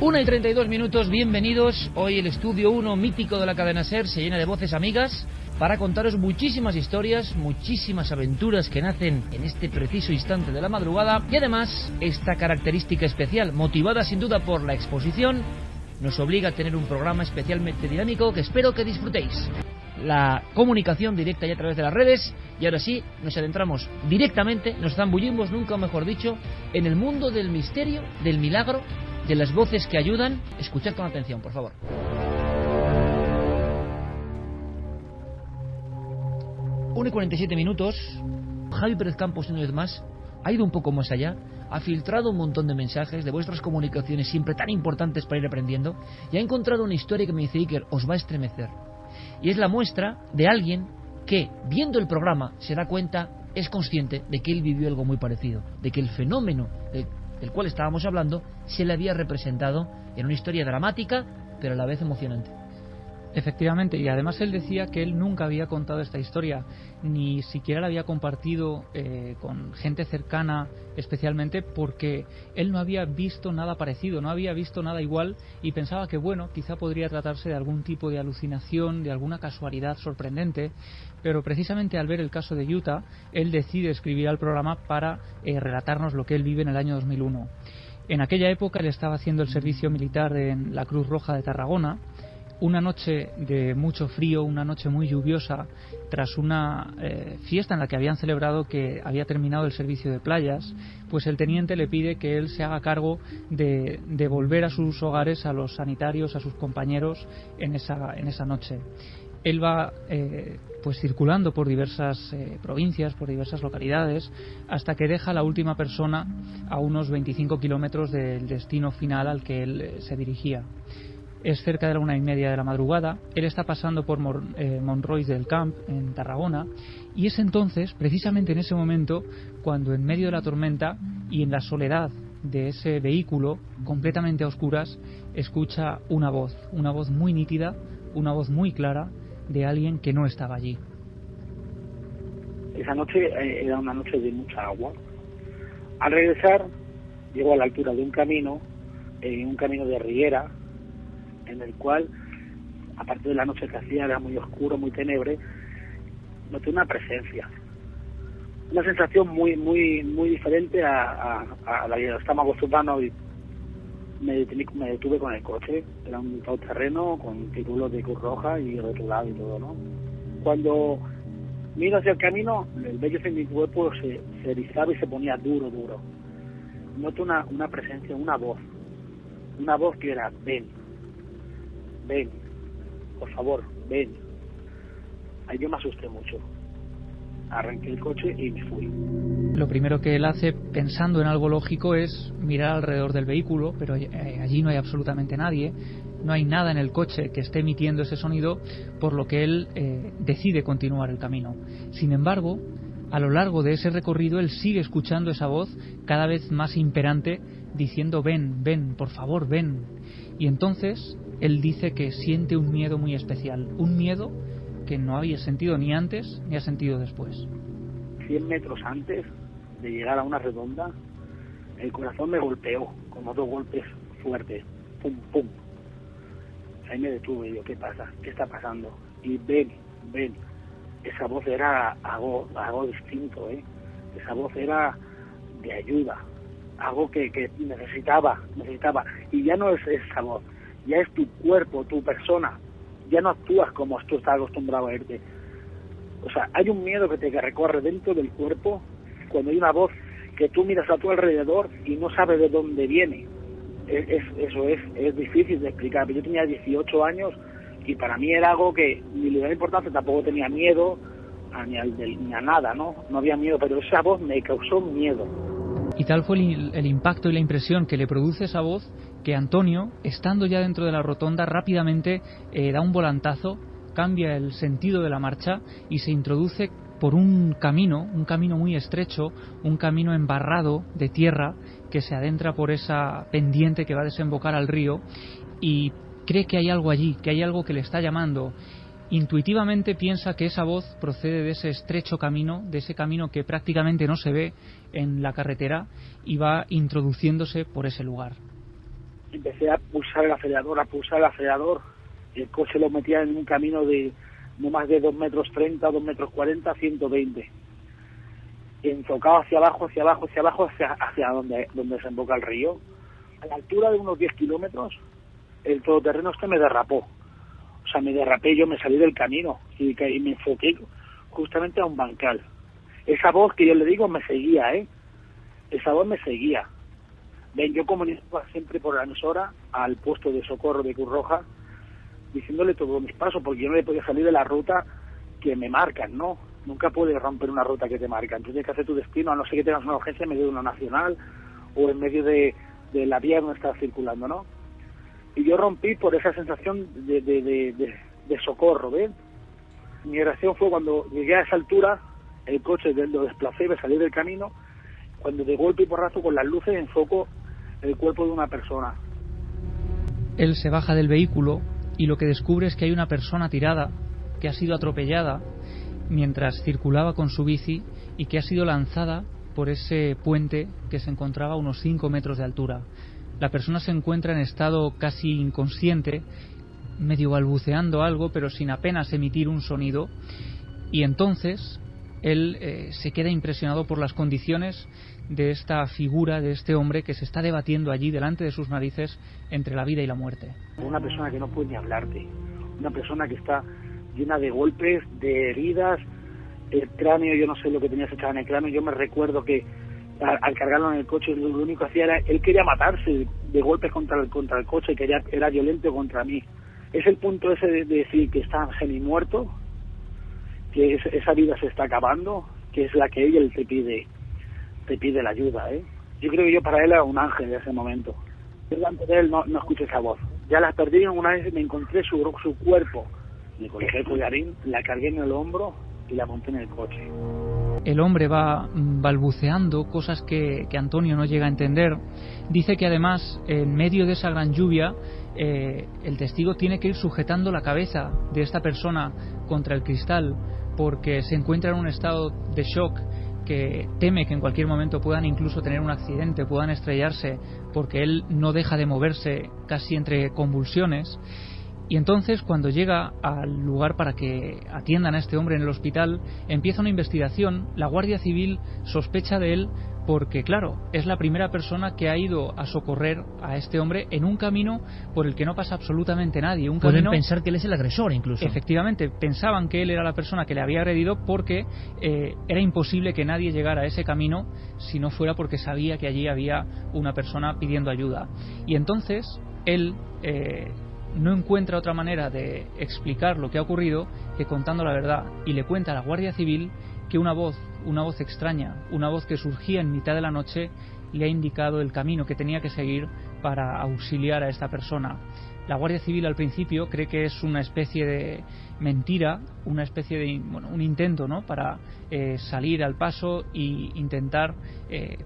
1:32, bienvenidos. Hoy el Estudio 1 mítico de la cadena SER se llena de voces amigas para contaros muchísimas historias, muchísimas aventuras que nacen en este preciso instante de la madrugada y además esta característica especial, motivada sin duda por la exposición, nos obliga a tener un programa especialmente dinámico que espero que disfrutéis. La comunicación directa ya a través de las redes y ahora sí, nos adentramos directamente, nos zambullimos, nunca mejor dicho, en el mundo del misterio, del milagro, de las voces que ayudan. Escuchad con atención, por favor. 1:47. Javi Pérez Campos, una vez más, ha ido un poco más allá, ha filtrado un montón de mensajes de vuestras comunicaciones siempre tan importantes para ir aprendiendo y ha encontrado una historia que me dice: Iker, os va a estremecer. Y es la muestra de alguien que, viendo el programa, se da cuenta, es consciente de que él vivió algo muy parecido, de que el fenómeno del cual estábamos hablando se le había representado en una historia dramática, pero a la vez emocionante. Efectivamente, y además él decía que él nunca había contado esta historia, ni siquiera la había compartido con gente cercana, especialmente porque él no había visto nada parecido, no había visto nada igual y pensaba que, bueno, quizá podría tratarse de algún tipo de alucinación, de alguna casualidad sorprendente, pero precisamente al ver el caso de Utah, él decide escribir al programa para relatarnos lo que él vive en el año 2001. En aquella época él estaba haciendo el servicio militar en la Cruz Roja de Tarragona. Una noche de mucho frío, una noche muy lluviosa, tras una fiesta en la que habían celebrado que había terminado el servicio de playas, pues el teniente le pide que él se haga cargo de devolver a sus hogares a los sanitarios, a sus compañeros en esa noche. Él va pues circulando por diversas provincias, por diversas localidades, hasta que deja a la última persona a unos 25 kilómetros del destino final al que él se dirigía. Es cerca de la 1:30 de la madrugada, él está pasando por Montrois del Camp, en Tarragona, y es entonces, precisamente en ese momento, cuando en medio de la tormenta y en la soledad de ese vehículo, completamente a oscuras, escucha una voz muy nítida, una voz muy clara, de alguien que no estaba allí. Esa noche era una noche de mucha agua. Al regresar, llegó a la altura de un camino de riera, en el cual, aparte de la noche que hacía, era muy oscuro, muy tenebre, noté una presencia, una sensación muy diferente a la que estamos acostumbrados, y me detuve con el coche. Era un todoterreno con títulos de Cruz Roja y rotulado y todo, ¿no? Cuando miro hacia el camino, el vello en mi cuerpo se erizaba y se ponía duro. Noto una presencia, una voz que era: ven, por favor, ven. Ahí yo me asusté mucho. Arranqué el coche y me fui. Lo primero que él hace, pensando en algo lógico, es mirar alrededor del vehículo, pero allí no hay absolutamente nadie, no hay nada en el coche que esté emitiendo ese sonido, por lo que él decide continuar el camino. Sin embargo, a lo largo de ese recorrido, él sigue escuchando esa voz cada vez más imperante, diciendo: ven, por favor, ven. Y entonces él dice que siente un miedo muy especial, un miedo que no había sentido ni antes ni ha sentido después. 100 metros antes de llegar a una redonda, el corazón me golpeó, como 2 golpes fuertes, pum, pum. Ahí me detuve y digo: ¿qué pasa? ¿Qué está pasando? Y ven. Esa voz era algo distinto, Esa voz era de ayuda, algo que necesitaba. Y ya no es esa voz, ya es tu cuerpo, tu persona. Ya no actúas como tú estás acostumbrado a irte. O sea, hay un miedo que te recorre dentro del cuerpo cuando hay una voz que tú miras a tu alrededor y no sabes de dónde viene. Eso es difícil de explicar. Yo tenía 18 años y para mí era algo que ni le daba importancia, tampoco tenía miedo ni a nada, ¿no? No había miedo, pero esa voz me causó miedo. Y tal fue el impacto y la impresión que le produce esa voz, que Antonio, estando ya dentro de la rotonda, rápidamente da un volantazo, cambia el sentido de la marcha y se introduce por un camino muy estrecho, un camino embarrado de tierra que se adentra por esa pendiente que va a desembocar al río, y cree que hay algo allí, que hay algo que le está llamando. Intuitivamente piensa que esa voz procede de ese estrecho camino, de ese camino que prácticamente no se ve en la carretera, y va introduciéndose por ese lugar. empecé a pulsar el acelerador, el coche lo metía en un camino de no más de 2,30 metros, 2,40 metros, 120, enfocado hacia abajo, hacia donde desemboca el río. A la altura de unos 10 kilómetros, el todoterreno me derrapó. O sea, me derrapé, yo me salí del camino y me enfoqué justamente a un bancal. Esa voz que yo le digo me seguía, esa voz me seguía. Ven, yo comunicaba siempre por la emisora al puesto de socorro de Cruz Roja, diciéndole todos mis pasos, porque yo no le podía salir de la ruta que me marcan, ¿no? Nunca puedes romper una ruta que te marcan. Tienes que hacer tu destino, a no ser que tengas una urgencia en medio de una nacional o en medio de la vía donde estás circulando, ¿no? Y yo rompí por esa sensación de socorro, ¿ves? Mi reacción fue cuando llegué a esa altura, el coche lo desplacé, me salí del camino, cuando de golpe y porrazo con las luces enfoco el cuerpo de una persona. Él se baja del vehículo y lo que descubre es que hay una persona tirada, que ha sido atropellada mientras circulaba con su bici y que ha sido lanzada por ese puente que se encontraba a unos 5 metros de altura. La persona se encuentra en estado casi inconsciente, medio balbuceando algo, pero sin apenas emitir un sonido, y entonces él se queda impresionado por las condiciones de esta figura, de este hombre que se está debatiendo allí delante de sus narices entre la vida y la muerte. Una persona que no puede ni hablarte, una persona que está llena de golpes, de heridas, el cráneo, yo no sé lo que tenía echado en el cráneo. Yo me recuerdo que al cargarlo en el coche lo único que hacía era, él quería matarse de golpes contra el coche, era violento contra mí. Es el punto ese de decir que está semi-muerto, que esa vida se está acabando, que es la que él te pide la ayuda, Yo creo que yo para él era un ángel en ese momento. Yo delante de él no escuché esa voz. Ya la perdí, una vez me encontré su cuerpo, me coloqué el collarín, la cargué en el hombro y la monté en el coche. El hombre va balbuceando cosas que Antonio no llega a entender. Dice que además, en medio de esa gran lluvia, el testigo tiene que ir sujetando la cabeza de esta persona contra el cristal porque se encuentra en un estado de shock, que teme que en cualquier momento puedan incluso tener un accidente, puedan estrellarse, porque él no deja de moverse casi entre convulsiones. Y entonces, cuando llega al lugar para que atiendan a este hombre en el hospital, empieza una investigación. La Guardia Civil sospecha de él porque, claro, es la primera persona que ha ido a socorrer a este hombre en un camino por el que no pasa absolutamente nadie. Pueden pensar que él es el agresor, incluso. Efectivamente, pensaban que él era la persona que le había agredido porque era imposible que nadie llegara a ese camino si no fuera porque sabía que allí había una persona pidiendo ayuda. Y entonces, él no encuentra otra manera de explicar lo que ha ocurrido que contando la verdad, y le cuenta a la Guardia Civil que una voz extraña, una voz que surgía en mitad de la noche, le ha indicado el camino que tenía que seguir para auxiliar a esta persona. La Guardia Civil al principio cree que es una especie de mentira, una especie de un intento, ¿no?, para salir al paso e intentar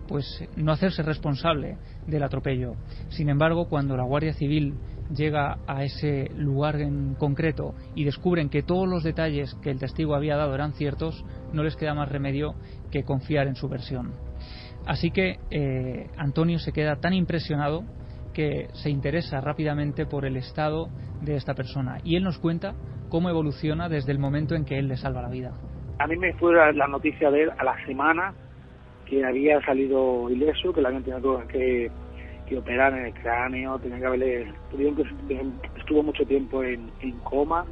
pues no hacerse responsable del atropello. Sin embargo, cuando la Guardia Civil llega a ese lugar en concreto y descubren que todos los detalles que el testigo había dado eran ciertos, no les queda más remedio que confiar en su versión. Así que Antonio se queda tan impresionado que se interesa rápidamente por el estado de esta persona, y él nos cuenta cómo evoluciona desde el momento en que él le salva la vida. A mí me fue la noticia de él a la semana que había salido ileso, que le habían tenido que operar en el cráneo, estuvo mucho tiempo en coma,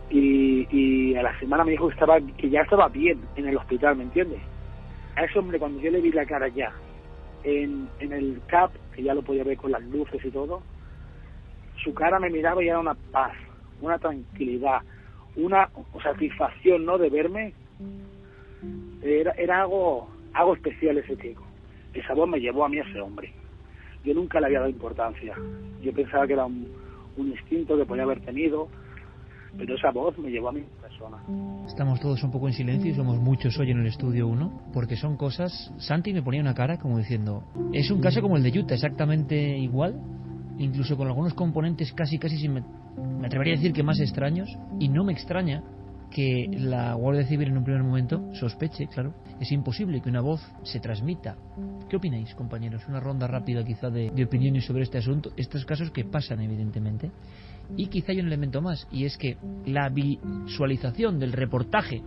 y a la semana me dijo que ya estaba bien en el hospital, ¿me entiendes? A ese hombre, cuando yo le vi la cara ya en el CAP, que ya lo podía ver con las luces y todo, su cara me miraba y era una paz, una tranquilidad, una satisfacción, ¿no?, de verme. Era algo especial ese chico. Esa voz me llevó a mí a ese hombre. Yo nunca le había dado importancia. Yo pensaba que era un instinto que podía haber tenido, pero esa voz me llevó a mi persona. Estamos todos un poco en silencio y somos muchos hoy en el estudio 1, porque son cosas... Santi me ponía una cara como diciendo, es un caso como el de Utah, exactamente igual, incluso con algunos componentes casi me atrevería a decir que más extraños, y no me extraña que la Guardia Civil en un primer momento sospeche, claro. Es imposible que una voz se transmita. ¿Qué opináis, compañeros? Una ronda rápida quizá de opiniones sobre este asunto, estos casos que pasan evidentemente. Y quizá hay un elemento más, y es que la visualización del reportaje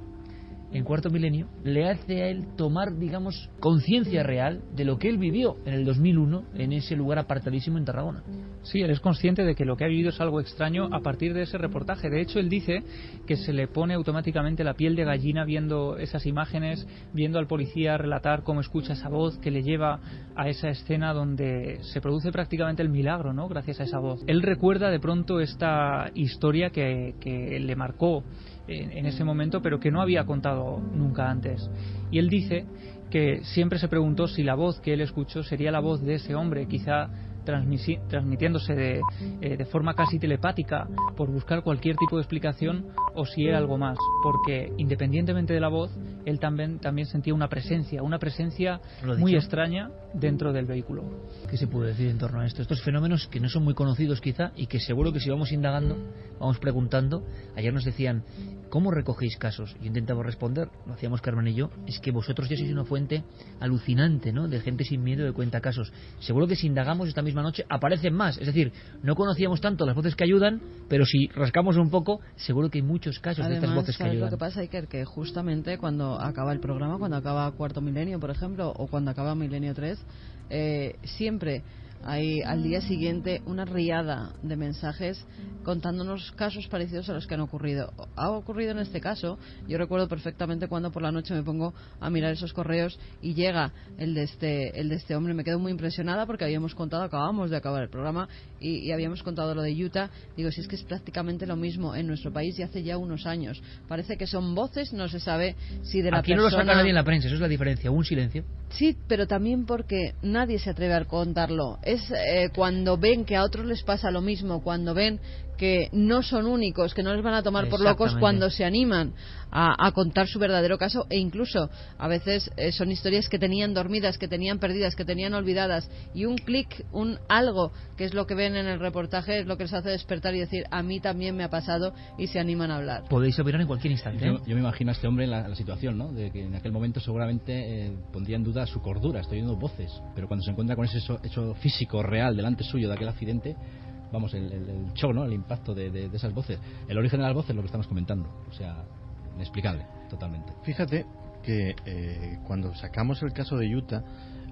en Cuarto Milenio le hace a él tomar, digamos, conciencia real de lo que él vivió en el 2001 en ese lugar apartadísimo en Tarragona. Sí, él es consciente de que lo que ha vivido es algo extraño a partir de ese reportaje. De hecho, él dice que se le pone automáticamente la piel de gallina viendo esas imágenes, viendo al policía relatar cómo escucha esa voz que le lleva a esa escena donde se produce prácticamente el milagro, ¿no? Gracias a esa voz. Él recuerda de pronto esta historia que le marcó en ese momento, pero que no había contado nunca antes. Y él dice que siempre se preguntó si la voz que él escuchó sería la voz de ese hombre, quizá transmitiéndose de forma casi telepática por buscar cualquier tipo de explicación, o si era algo más, porque independientemente de la voz, él también sentía una presencia muy extraña dentro del vehículo. ¿Qué se puede decir en torno a esto? Estos fenómenos que no son muy conocidos quizá, y que seguro que si vamos indagando, vamos preguntando. Ayer nos decían, ¿cómo recogéis casos? Y intentamos responder, lo hacíamos Carmen y yo, es que vosotros ya sois una fuente alucinante, ¿no?, de gente sin miedo que cuenta casos. Seguro que si indagamos esta misma noche aparecen más, es decir, no conocíamos tanto las voces que ayudan, pero si rascamos un poco, seguro que hay muchos casos. Además, de estas voces que ayudan. Lo que pasa, Iker, que justamente cuando acaba el programa, cuando acaba Cuarto Milenio, por ejemplo, o cuando acaba Milenio 3, siempre hay al día siguiente una riada de mensajes contándonos casos parecidos a los que han ocurrido. Ha ocurrido en este caso, yo recuerdo perfectamente cuando por la noche me pongo a mirar esos correos y llega el de este hombre. Me quedo muy impresionada porque acabamos de acabar el programa y habíamos contado lo de Utah. Digo, si es que es prácticamente lo mismo en nuestro país y hace ya unos años. Parece que son voces, no se sabe si de la Aquí persona... no lo saca nadie en la prensa, eso es la diferencia, un silencio. Sí, pero también porque nadie se atreve a contarlo. Es cuando ven que a otros les pasa lo mismo, cuando ven que no son únicos, que no les van a tomar por locos, cuando se animan a contar su verdadero caso, e incluso a veces son historias que tenían dormidas, que tenían perdidas, que tenían olvidadas, y un clic, un algo, que es lo que ven en el reportaje, es lo que les hace despertar y decir, a mí también me ha pasado, y se animan a hablar. Podéis opinar en cualquier instante. Yo me imagino a este hombre en la situación, ¿no?, de que en aquel momento seguramente pondría en duda su cordura. Estoy oyendo voces, pero cuando se encuentra con ese hecho físico real delante suyo de aquel accidente, vamos, el shock, ¿no?, el impacto de esas voces, el origen de las voces, lo que estamos comentando, o sea, inexplicable, totalmente. Fíjate que cuando sacamos el caso de Utah,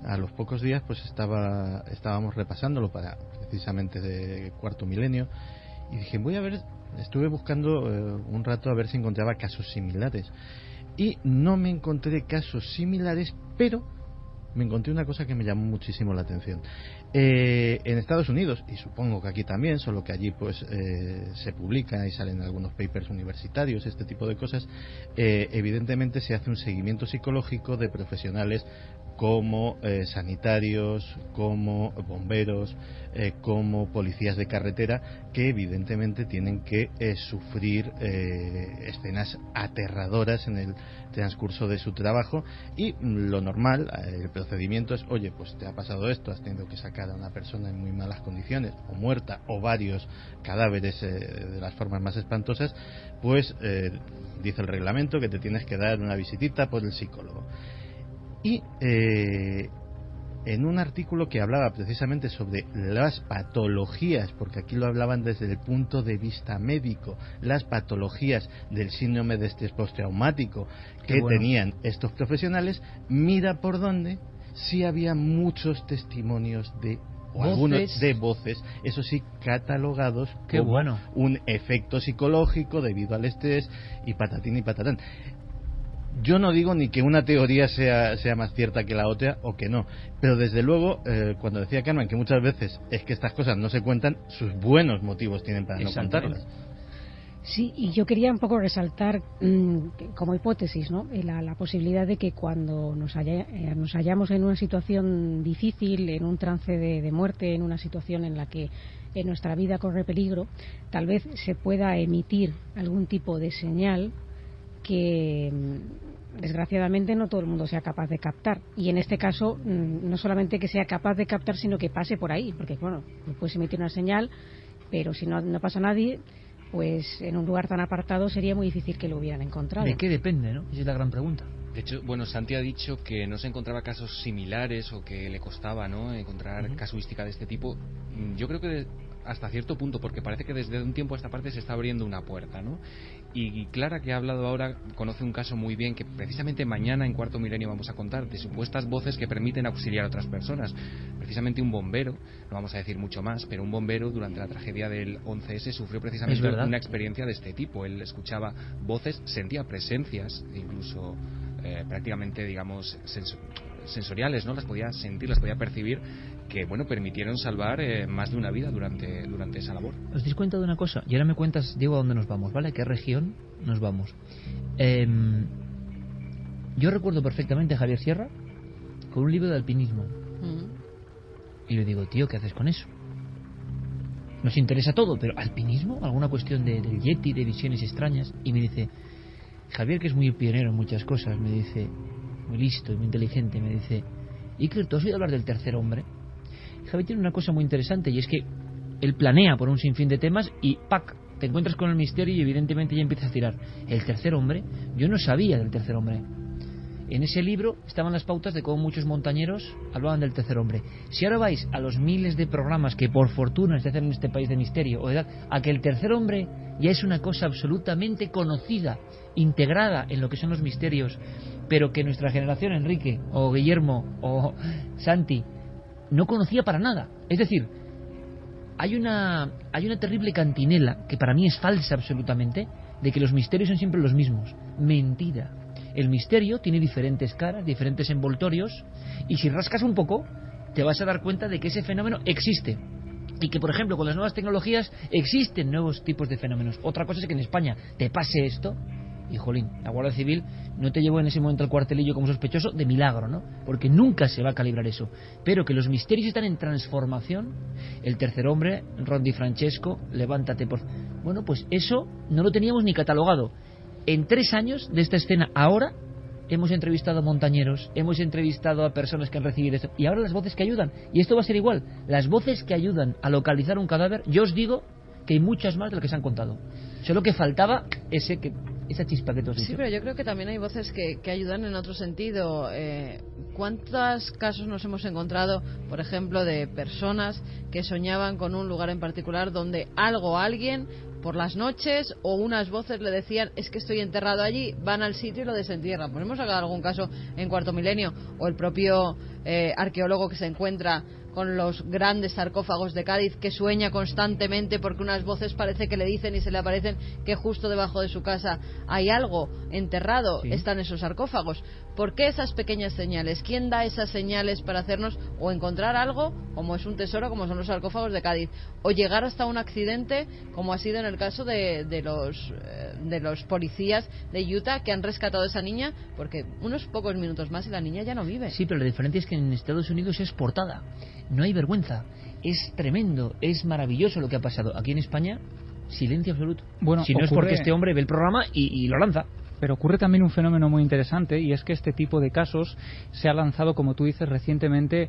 a los pocos días pues estábamos repasándolo para precisamente de Cuarto Milenio, y dije, estuve buscando un rato a ver si encontraba casos similares, y no me encontré casos similares, pero me encontré una cosa que me llamó muchísimo la atención. En Estados Unidos, y supongo que aquí también, solo que allí pues se publica y salen algunos papers universitarios, este tipo de cosas, evidentemente se hace un seguimiento psicológico de profesionales como sanitarios, como bomberos, como policías de carretera, que evidentemente tienen que sufrir escenas aterradoras en el transcurso de su trabajo, y lo normal, el procedimiento es, oye, pues te ha pasado esto, has tenido que sacar a una persona en muy malas condiciones, o muerta, o varios cadáveres de las formas más espantosas, pues dice el reglamento que te tienes que dar una visitita por el psicólogo. Y en un artículo que hablaba precisamente sobre las patologías, porque aquí lo hablaban desde el punto de vista médico, las patologías del síndrome de estrés postraumático que tenían estos profesionales, mira por dónde sí había muchos testimonios de algunos de voces, eso sí, catalogados como un efecto psicológico debido al estrés, y patatín y patatán. Yo no digo ni que una teoría sea más cierta que la otra o que no, pero desde luego, cuando decía Carmen que muchas veces es que estas cosas no se cuentan, sus buenos motivos tienen para no contarlas. Sí, y yo quería un poco resaltar como hipótesis, ¿no?, la posibilidad de que cuando nos hallamos en una situación difícil, en un trance de muerte, en una situación en la que nuestra vida corre peligro, tal vez se pueda emitir algún tipo de señal que desgraciadamente no todo el mundo sea capaz de captar, y en este caso no solamente que sea capaz de captar, sino que pase por ahí, porque bueno, puedes emitir una señal, pero si no pasa nadie, pues en un lugar tan apartado sería muy difícil que lo hubieran encontrado. ¿De qué depende, no? Esa es la gran pregunta. De hecho, bueno, Santi ha dicho que no se encontraba casos similares o que le costaba, ¿no?, encontrar casuística de este tipo. Yo creo que hasta cierto punto, porque parece que desde un tiempo a esta parte se está abriendo una puerta, ¿no? Y Clara, que ha hablado ahora, conoce un caso muy bien que precisamente mañana en Cuarto Milenio vamos a contar, de supuestas voces que permiten auxiliar a otras personas. Precisamente un bombero, no vamos a decir mucho más, pero un bombero durante la tragedia del 11S sufrió precisamente una experiencia de este tipo. Él escuchaba voces, sentía presencias, incluso prácticamente, digamos, sensoriales, ¿no? Las podía sentir, las podía percibir, que, bueno, permitieron salvar más de una vida durante esa labor. ¿Os dais cuenta de una cosa? Y ahora me cuentas, Diego, a dónde nos vamos, ¿vale? ¿A qué región nos vamos? Yo recuerdo perfectamente a Javier Sierra con un libro de alpinismo. Y le digo, tío, ¿qué haces con eso? Nos interesa todo, pero ¿alpinismo? ¿Alguna cuestión del Yeti, de visiones extrañas? Y me dice, Javier, que es muy pionero en muchas cosas, me dice, muy listo y muy inteligente, me dice, Iker, ¿tú has oído hablar del tercer hombre? Javier tiene una cosa muy interesante, y es que él planea por un sinfín de temas y ¡pac!, te encuentras con el misterio y evidentemente ya empiezas a tirar. El tercer hombre, yo no sabía del tercer hombre. En ese libro estaban las pautas de cómo muchos montañeros hablaban del tercer hombre. Si ahora vais a los miles de programas que por fortuna se hacen en este país de misterio o de edad, a que el tercer hombre ya es una cosa absolutamente conocida, integrada en lo que son los misterios, pero que nuestra generación, Enrique o Guillermo o Santi, no conocía para nada. Es decir, hay una terrible cantinela, que para mí es falsa absolutamente, de que los misterios son siempre los mismos. Mentira. El misterio tiene diferentes caras, diferentes envoltorios, y si rascas un poco, te vas a dar cuenta de que ese fenómeno existe. Y que, por ejemplo, con las nuevas tecnologías existen nuevos tipos de fenómenos. Otra cosa es que en España te pase esto, y jolín, la Guardia Civil no te llevó en ese momento al cuartelillo como sospechoso de milagro, ¿no? Porque nunca se va a calibrar eso. Pero que los misterios están en transformación. El tercer hombre, Ron Di Francesco, levántate por... Bueno, pues eso no lo teníamos ni catalogado. En 3 años de esta escena ahora hemos entrevistado a montañeros, hemos entrevistado a personas que han recibido esto, y ahora las voces que ayudan, y esto va a ser igual, las voces que ayudan a localizar un cadáver, yo os digo que hay muchas más de lo que se han contado. Solo que faltaba esa chispa que tú has dicho. Sí, pero yo creo que también hay voces que ayudan en otro sentido. ¿Cuántos casos nos hemos encontrado, por ejemplo, de personas que soñaban con un lugar en particular donde algo o alguien por las noches, o unas voces le decían, es que estoy enterrado allí, van al sitio y lo desentierran? Pues hemos sacado algún caso en Cuarto Milenio, o el propio arqueólogo que se encuentra con los grandes sarcófagos de Cádiz, que sueña constantemente porque unas voces parece que le dicen y se le aparecen que justo debajo de su casa hay algo enterrado, sí. Están esos sarcófagos. ¿Por qué esas pequeñas señales? ¿Quién da esas señales para hacernos o encontrar algo, como es un tesoro, como son los sarcófagos de Cádiz, o llegar hasta un accidente, como ha sido en el caso de los policías de Utah, que han rescatado a esa niña, porque unos pocos minutos más y la niña ya no vive? Sí, pero la diferencia es que en Estados Unidos es portada. No hay vergüenza. Es tremendo, es maravilloso lo que ha pasado. Aquí en España, silencio absoluto. Bueno, si no es porque este hombre ve el programa y lo lanza. Pero ocurre también un fenómeno muy interesante, y es que este tipo de casos se ha lanzado, como tú dices, recientemente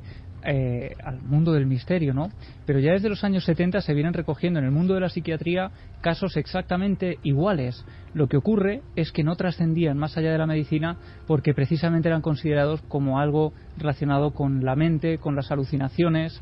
al mundo del misterio, ¿no? Pero ya desde los años 70 se vienen recogiendo en el mundo de la psiquiatría casos exactamente iguales. Lo que ocurre es que no trascendían más allá de la medicina porque precisamente eran considerados como algo relacionado con la mente, con las alucinaciones.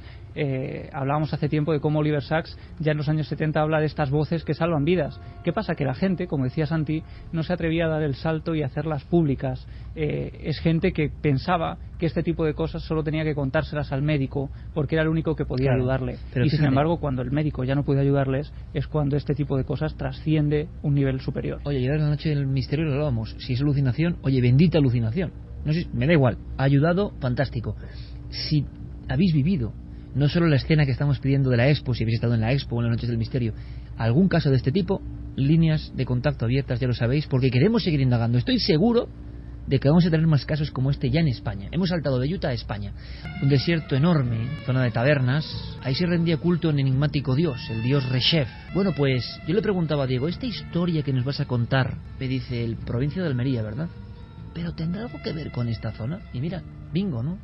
Hablábamos hace tiempo de cómo Oliver Sacks ya en los años 70 habla de estas voces que salvan vidas. ¿Qué pasa? Que la gente, como decía Santi, no se atrevía a dar el salto y hacerlas públicas. Es gente que pensaba que este tipo de cosas solo tenía que contárselas al médico porque era el único que podía ayudarle. Pero sin embargo, cuando el médico ya no puede ayudarles, es cuando este tipo de cosas trasciende un nivel superior. Oye, y ahora en la noche del misterio lo hablábamos. Si es alucinación, oye, bendita alucinación. No sé, me da igual. Ha ayudado, fantástico. Si habéis vivido no solo la escena que estamos pidiendo de la Expo, si habéis estado en la Expo o en las noches del misterio, algún caso de este tipo, líneas de contacto abiertas, ya lo sabéis, porque queremos seguir indagando. Estoy seguro de que vamos a tener más casos como este ya en España. Hemos saltado de Utah a España. Un desierto enorme, zona de tabernas. Ahí se rendía culto a un enigmático dios, el dios Reshef. Bueno, pues yo le preguntaba a Diego, esta historia que nos vas a contar, me dice, el provincia de Almería, ¿verdad? Pero ¿tendrá algo que ver con esta zona? Y mira, bingo, ¿no?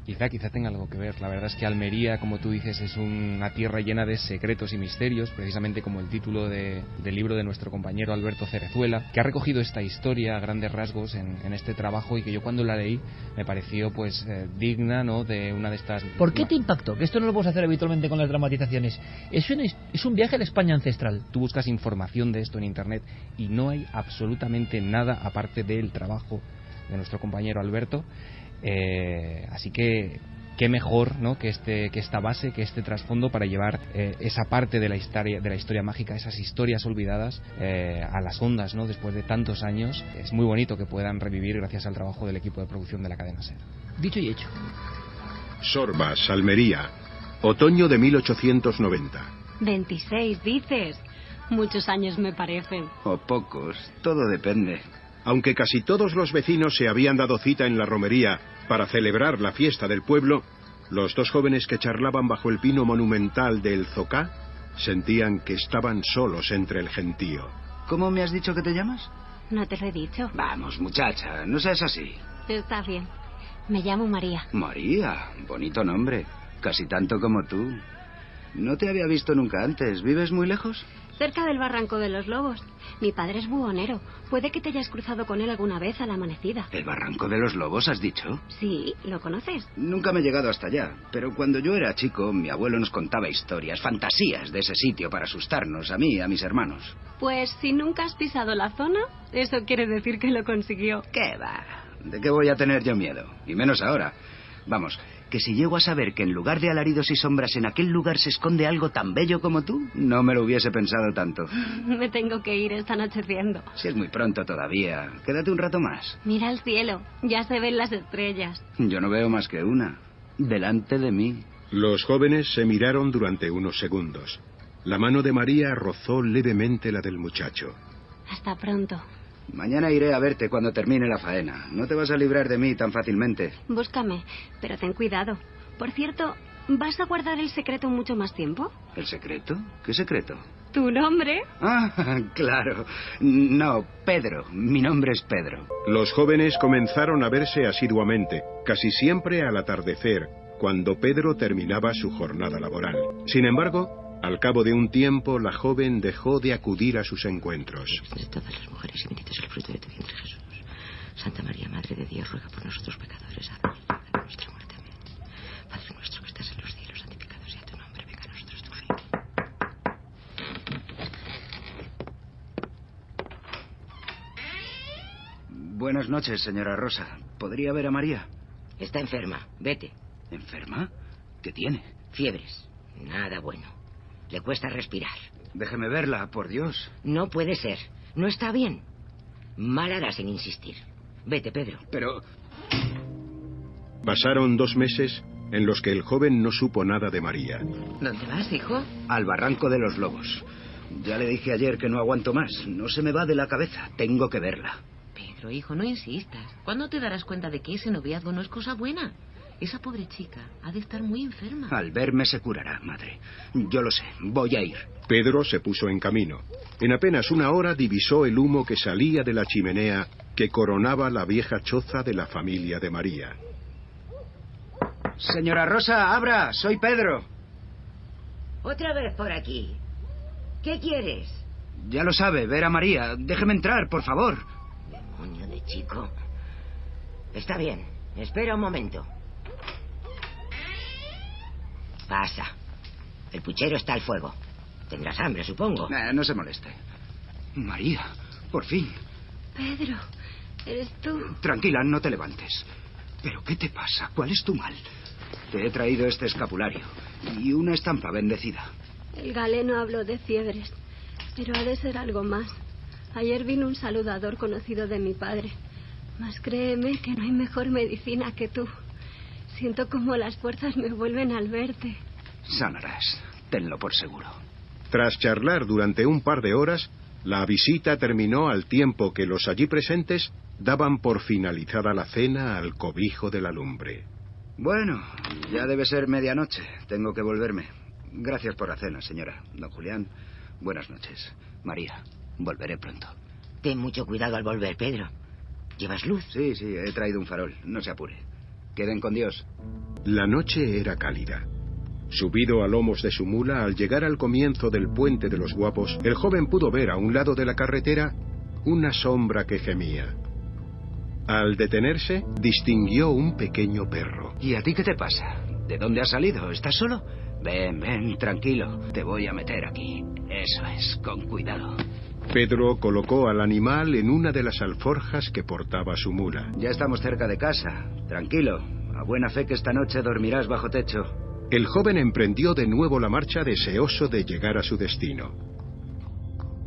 Quizá tenga algo que ver. La verdad es que Almería, como tú dices, es una tierra llena de secretos y misterios, precisamente como el título del libro de nuestro compañero Alberto Cerezuela, que ha recogido esta historia a grandes rasgos en este trabajo, y que yo cuando la leí me pareció pues digna, ¿no?, de una de estas... ¿Por qué te impactó? Que esto no lo puedes hacer habitualmente con las dramatizaciones. Es un viaje a la España ancestral. Tú buscas información de esto en internet y no hay absolutamente nada aparte del trabajo de nuestro compañero Alberto. Así que qué mejor, ¿no?, que esta base, que este trasfondo para llevar esa parte de la historia mágica, esas historias olvidadas a las ondas, ¿no?, después de tantos años. Es muy bonito que puedan revivir gracias al trabajo del equipo de producción de la cadena SER. Dicho y hecho. Sorbas, Almería, otoño de 1890. 26, dices. Muchos años me parecen. O pocos, todo depende. Aunque casi todos los vecinos se habían dado cita en la romería para celebrar la fiesta del pueblo, los dos jóvenes que charlaban bajo el pino monumental del Zocá sentían que estaban solos entre el gentío. ¿Cómo me has dicho que te llamas? No te lo he dicho. Vamos, muchacha, no seas así. Está bien. Me llamo María. María, bonito nombre. Casi tanto como tú. No te había visto nunca antes. ¿Vives muy lejos? Cerca del Barranco de los Lobos. Mi padre es buhonero. Puede que te hayas cruzado con él alguna vez a la amanecida. ¿El Barranco de los Lobos has dicho? Sí, ¿lo conoces? Nunca me he llegado hasta allá, pero cuando yo era chico, mi abuelo nos contaba historias, fantasías de ese sitio para asustarnos, a mí y a mis hermanos. Pues si nunca has pisado la zona, eso quiere decir que lo consiguió. ¿Qué va? ¿De qué voy a tener yo miedo? Y menos ahora. Vamos, que si llego a saber que en lugar de alaridos y sombras en aquel lugar se esconde algo tan bello como tú, no me lo hubiese pensado tanto. Me tengo que ir, está anocheciendo. Si es muy pronto todavía, quédate un rato más. Mira al cielo, ya se ven las estrellas. Yo no veo más que una, delante de mí. Los jóvenes se miraron durante unos segundos. La mano de María rozó levemente la del muchacho. Hasta pronto. Mañana iré a verte cuando termine la faena. No te vas a librar de mí tan fácilmente. Búscame, pero ten cuidado. Por cierto, ¿vas a guardar el secreto mucho más tiempo? ¿El secreto? ¿Qué secreto? ¿Tu nombre? Ah, claro. No, Pedro. Mi nombre es Pedro. Los jóvenes comenzaron a verse asiduamente, casi siempre al atardecer, cuando Pedro terminaba su jornada laboral. Sin embargo, al cabo de un tiempo, la joven dejó de acudir a sus encuentros. De todas las mujeres, y bendito es el fruto de tu vientre, Jesús. Santa María, Madre de Dios, ruega por nosotros pecadores, ahora y en la hora de nuestra muerte. Amén. Padre nuestro que estás en los cielos, santificado sea tu nombre, venga a nosotros tu reino. Buenas noches, señora Rosa. ¿Podría ver a María? Está enferma, vete. ¿Enferma? ¿Qué tiene? Fiebres, nada bueno. Le cuesta respirar. Déjeme verla, por Dios. No puede ser. No está bien. Mal harás en insistir. Vete, Pedro. Pero... Pasaron 2 meses en los que el joven no supo nada de María. ¿Dónde vas, hijo? Al Barranco de los Lobos. Ya le dije ayer que no aguanto más. No se me va de la cabeza. Tengo que verla. Pedro, hijo, no insistas. ¿Cuándo te darás cuenta de que ese noviazgo no es cosa buena? Esa pobre chica ha de estar muy enferma. Al verme se curará, madre. Yo lo sé. Voy a ir. Pedro se puso en camino. En apenas 1 hora divisó el humo que salía de la chimenea que coronaba la vieja choza de la familia de María. Señora Rosa, abra. Soy Pedro. Otra vez por aquí. ¿Qué quieres? Ya lo sabe, ver a María. Déjeme entrar, por favor. Demonio de chico. Está bien. Espera un momento. Pasa. El puchero está al fuego. Tendrás hambre, supongo. No se moleste. María, por fin. Pedro, ¿eres tú? Tranquila, no te levantes. ¿Pero qué te pasa? ¿Cuál es tu mal? Te he traído este escapulario y una estampa bendecida. El galeno habló de fiebres, pero ha de ser algo más. Ayer vino un saludador conocido de mi padre. Mas créeme que no hay mejor medicina que tú. Siento como las fuerzas me vuelven al verte. Sanarás, tenlo por seguro. Tras charlar durante un par de horas, la visita terminó al tiempo que los allí presentes daban por finalizada la cena al cobijo de la lumbre. Bueno, ya debe ser medianoche. Tengo que volverme. Gracias por la cena, señora. Don Julián, buenas noches. María, volveré pronto. Ten mucho cuidado al volver, Pedro. ¿Llevas luz? Sí, he traído un farol. No se apure. Queden con Dios. La noche era cálida. Subido a lomos de su mula, al llegar al comienzo del Puente de los Guapos, el joven pudo ver a un lado de la carretera una sombra que gemía. Al detenerse, distinguió un pequeño perro. ¿Y a ti qué te pasa? ¿De dónde has salido? ¿Estás solo? Ven, tranquilo. Te voy a meter aquí. Eso es, con cuidado. Pedro colocó al animal en una de las alforjas que portaba su mula. Ya estamos cerca de casa. Tranquilo. A buena fe que esta noche dormirás bajo techo. El joven emprendió de nuevo la marcha deseoso de llegar a su destino.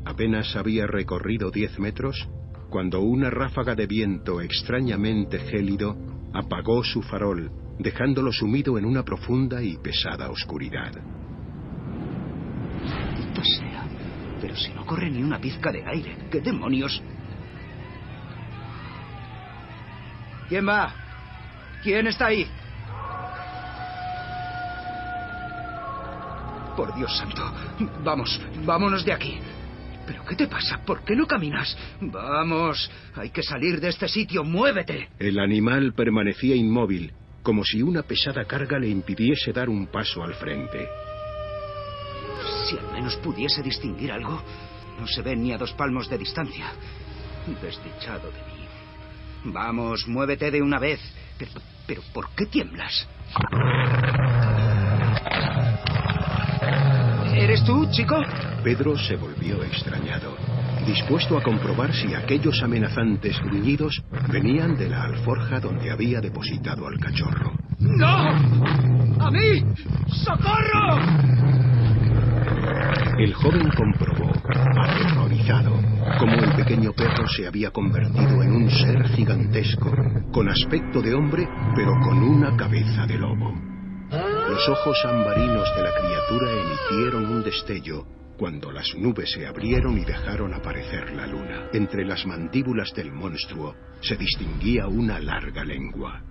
Apenas había recorrido 10 metros cuando una ráfaga de viento extrañamente gélido apagó su farol, dejándolo sumido en una profunda y pesada oscuridad. Maldito sea, pero si no corre ni una pizca de aire, ¿qué demonios? ¿Quién va? ¿Quién está ahí? Por Dios santo, vámonos de aquí. ¿Pero qué te pasa? ¿Por qué no caminas? Vamos, hay que salir de este sitio, muévete. El animal permanecía inmóvil, como si una pesada carga le impidiese dar un paso al frente. Si al menos pudiese distinguir algo, no se ve ni a 2 palmos de distancia. Desdichado de mí. Vamos, muévete de una vez. Pero ¿por qué tiemblas? ¿Eres tú, chico? Pedro se volvió extrañado, dispuesto a comprobar si aquellos amenazantes gruñidos venían de la alforja donde había depositado al cachorro. ¡No! ¡A mí! ¡Socorro! El joven comprobó, aterrorizado, cómo el pequeño perro se había convertido en un ser gigantesco, con aspecto de hombre, pero con una cabeza de lobo. Los ojos ambarinos de la criatura emitieron un destello cuando las nubes se abrieron y dejaron aparecer la luna. Entre las mandíbulas del monstruo se distinguía una larga lengua.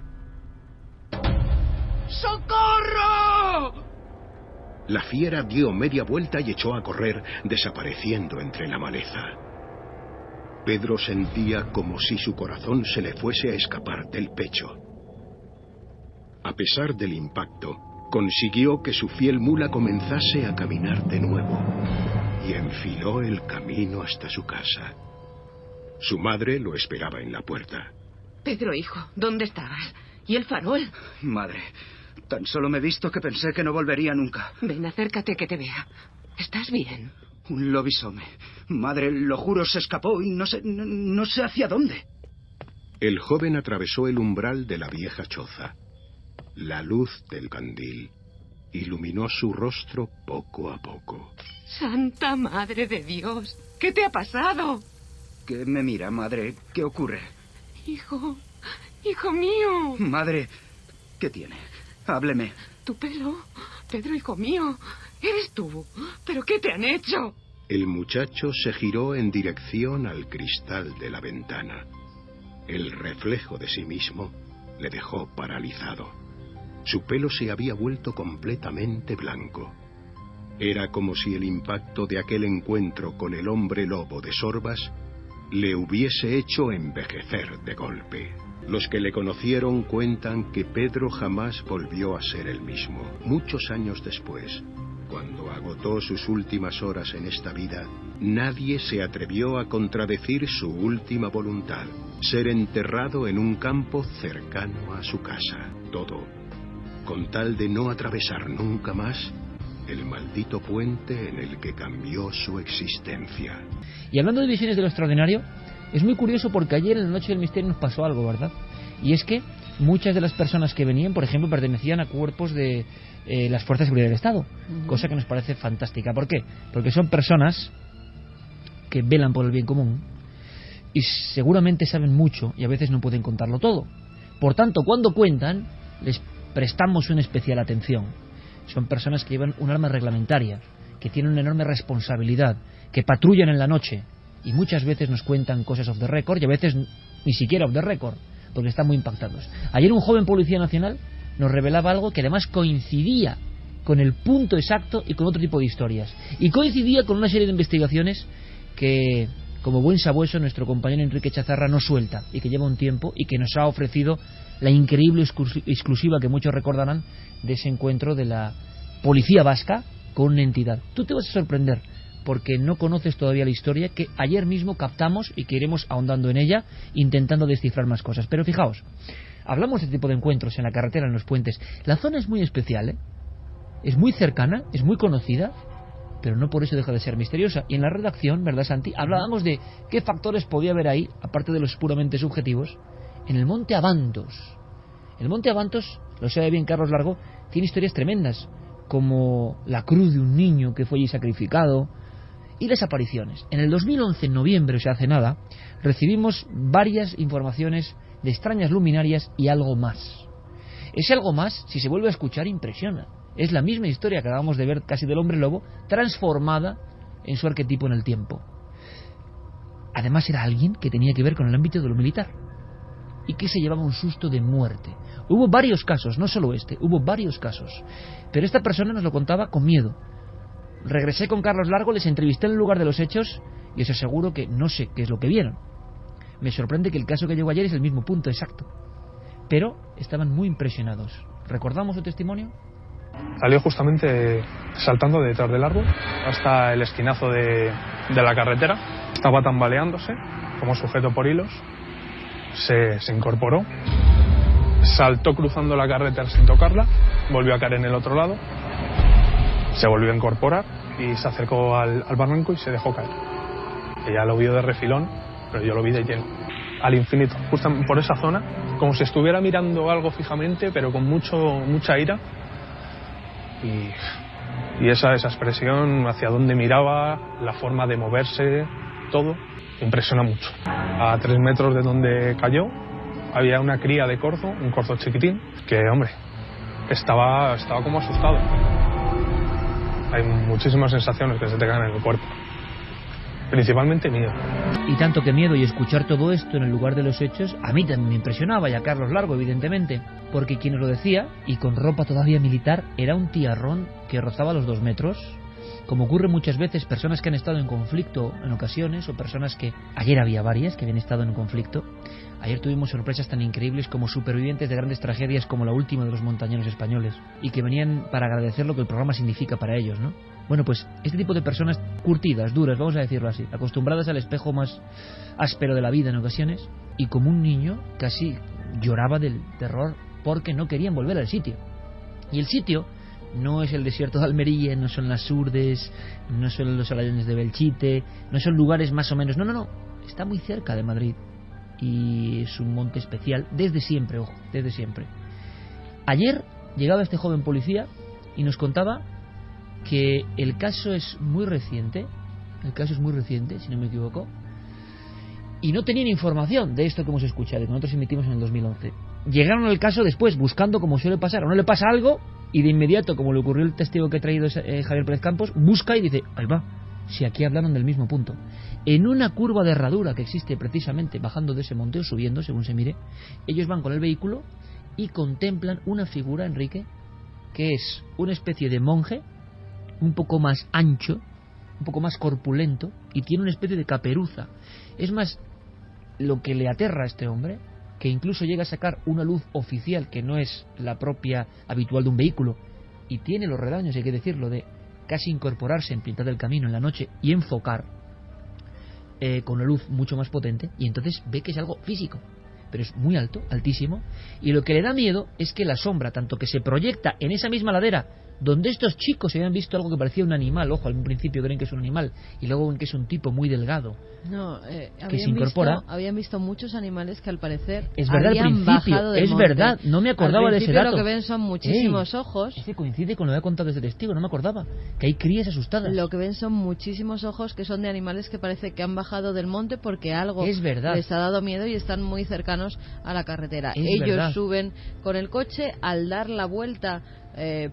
¡Socorro! La fiera dio media vuelta y echó a correr, desapareciendo entre la maleza. Pedro sentía como si su corazón se le fuese a escapar del pecho. A pesar del impacto, consiguió que su fiel mula comenzase a caminar de nuevo y enfiló el camino hasta su casa. Su madre lo esperaba en la puerta. Pedro, hijo, ¿dónde estabas? ¿Y el farol? Madre, tan solo me he visto que pensé que no volvería nunca. Ven, acércate que te vea. ¿Estás bien? Un lobisome. Madre, lo juro, se escapó y no sé hacia dónde. El joven atravesó el umbral de la vieja choza. La luz del candil iluminó su rostro poco a poco. ¡Santa Madre de Dios! ¿Qué te ha pasado? ¿Qué me mira, madre? ¿Qué ocurre? Hijo mío. Madre, ¿qué tiene? Hábleme. Tu pelo. Pedro, hijo mío. Eres tú. ¿Pero qué te han hecho? El muchacho se giró en dirección al cristal de la ventana. El reflejo de sí mismo le dejó paralizado. Su pelo se había vuelto completamente blanco. Era como si el impacto de aquel encuentro con el hombre lobo de Sorbas le hubiese hecho envejecer de golpe. Los que le conocieron cuentan que Pedro jamás volvió a ser el mismo. Muchos años después, cuando agotó sus últimas horas en esta vida, nadie se atrevió a contradecir su última voluntad: ser enterrado en un campo cercano a su casa. Todo con tal de no atravesar nunca más el maldito puente en el que cambió su existencia. Y hablando de visiones de lo extraordinario, es muy curioso porque ayer en la Noche del Misterio nos pasó algo, ¿verdad? Y es que muchas de las personas que venían, por ejemplo, pertenecían a cuerpos de las Fuerzas de Seguridad del Estado, cosa que nos parece fantástica. ¿Por qué? Porque son personas que velan por el bien común y seguramente saben mucho y a veces no pueden contarlo todo. Por tanto, cuando cuentan, les prestamos una especial atención. Son personas que llevan un arma reglamentaria, que tienen una enorme responsabilidad, que patrullan en la noche y muchas veces nos cuentan cosas off the record y a veces ni siquiera off the record, porque están muy impactados. Ayer un joven policía nacional nos revelaba algo que además coincidía con el punto exacto y con otro tipo de historias. Y coincidía con una serie de investigaciones que como buen sabueso, nuestro compañero Enrique Chazarra no suelta, y que lleva un tiempo y que nos ha ofrecido la increíble exclusiva que muchos recordarán de ese encuentro de la policía vasca con una entidad. Tú te vas a sorprender, porque no conoces todavía la historia que ayer mismo captamos y que iremos ahondando en ella, intentando descifrar más cosas. Pero fijaos, hablamos de este tipo de encuentros en la carretera, en los puentes. La zona es muy especial, ¿eh? Es muy cercana, es muy conocida, pero no por eso deja de ser misteriosa. Y en la redacción, ¿verdad, Santi?, hablábamos de qué factores podía haber ahí, aparte de los puramente subjetivos, en el Monte Abantos. El Monte Abantos, lo sabe bien Carlos Largo, tiene historias tremendas, como la cruz de un niño que fue allí sacrificado, y las apariciones. En el 2011, en noviembre, o sea, hace nada, recibimos varias informaciones de extrañas luminarias y algo más. Ese algo más, si se vuelve a escuchar, impresiona. Es la misma historia que acabamos de ver casi del hombre lobo, transformada en su arquetipo en el tiempo. Además era alguien que tenía que ver con el ámbito de lo militar y que se llevaba un susto de muerte. Hubo varios casos, no solo este, hubo varios casos. Pero esta persona nos lo contaba con miedo. Regresé con Carlos Largo, les entrevisté en el lugar de los hechos y os aseguro que no sé qué es lo que vieron. Me sorprende que el caso que llegó ayer es el mismo punto exacto. Pero estaban muy impresionados. ¿Recordamos su testimonio? Salió justamente saltando detrás del árbol hasta el esquinazo de la carretera. Estaba tambaleándose como sujeto por hilos. Se incorporó. Saltó cruzando la carretera sin tocarla. Volvió a caer en el otro lado. Se volvió a incorporar y se acercó al barranco y se dejó caer. Ella lo vio de refilón, pero yo lo vi de lleno, al infinito, justo por esa zona, como si estuviera mirando algo fijamente, pero con mucha ira. Y esa expresión, hacia dónde miraba, la forma de moverse, todo, impresiona mucho. A 3 metros de donde cayó había una cría de corzo, un corzo chiquitín, que, hombre, estaba como asustado. Hay muchísimas sensaciones que se te caen en el cuerpo. Principalmente miedo. Y tanto que miedo, y escuchar todo esto en el lugar de los hechos, a mí también me impresionaba, y a Carlos Largo, evidentemente. Porque quien nos lo decía, y con ropa todavía militar, era un tiarrón que rozaba los 2 metros. Como ocurre muchas veces, personas que han estado en conflicto en ocasiones, o personas que... Ayer había varias que habían estado en conflicto. Ayer tuvimos sorpresas tan increíbles como supervivientes de grandes tragedias como la última de los montañeros españoles, y que venían para agradecer lo que el programa significa para ellos, ¿no? Bueno, pues este tipo de personas curtidas, duras, vamos a decirlo así, acostumbradas al espejo más áspero de la vida en ocasiones, y como un niño casi lloraba del terror porque no querían volver al sitio. Y el sitio no es el desierto de Almería, no son las Urdes, no son los alayones de Belchite, no son lugares más o menos, no, está muy cerca de Madrid. Y es un monte especial, desde siempre, ojo, desde siempre. Ayer llegaba este joven policía y nos contaba que el caso es muy reciente, si no me equivoco, y no tenían información de esto que hemos escuchado, que nosotros emitimos en el 2011. Llegaron al caso después, buscando como suele pasar, o no le pasa algo, y de inmediato, como le ocurrió el testigo que ha traído Javier Pérez Campos, busca y dice, ahí va, si aquí hablaron del mismo punto. En una curva de herradura que existe precisamente bajando de ese monte o subiendo, según se mire, ellos van con el vehículo y contemplan una figura, Enrique, que es una especie de monje, un poco más ancho, un poco más corpulento, y tiene una especie de caperuza. Es más, lo que le aterra a este hombre, que incluso llega a sacar una luz oficial que no es la propia habitual de un vehículo, y tiene los redaños, hay que decirlo, de casi incorporarse en mitad del camino en la noche y enfocar con una luz mucho más potente, y entonces ve que es algo físico, pero es muy alto, altísimo, y lo que le da miedo es que la sombra, tanto que se proyecta en esa misma ladera donde estos chicos habían visto algo que parecía un animal, ojo, al principio creen que es un animal y luego ven que es un tipo muy delgado, que se incorpora. Habían visto muchos animales que al parecer es verdad, habían bajado del monte. Verdad, no me acordaba de ese dato. Lo que ven son muchísimos ojos. Ese coincide con lo que ha contado ese testigo, no me acordaba, que hay crías asustadas. Lo que ven son muchísimos ojos que son de animales que parece que han bajado del monte porque algo les ha dado miedo y están muy cercanos a la carretera. Ellos suben con el coche, al dar la vuelta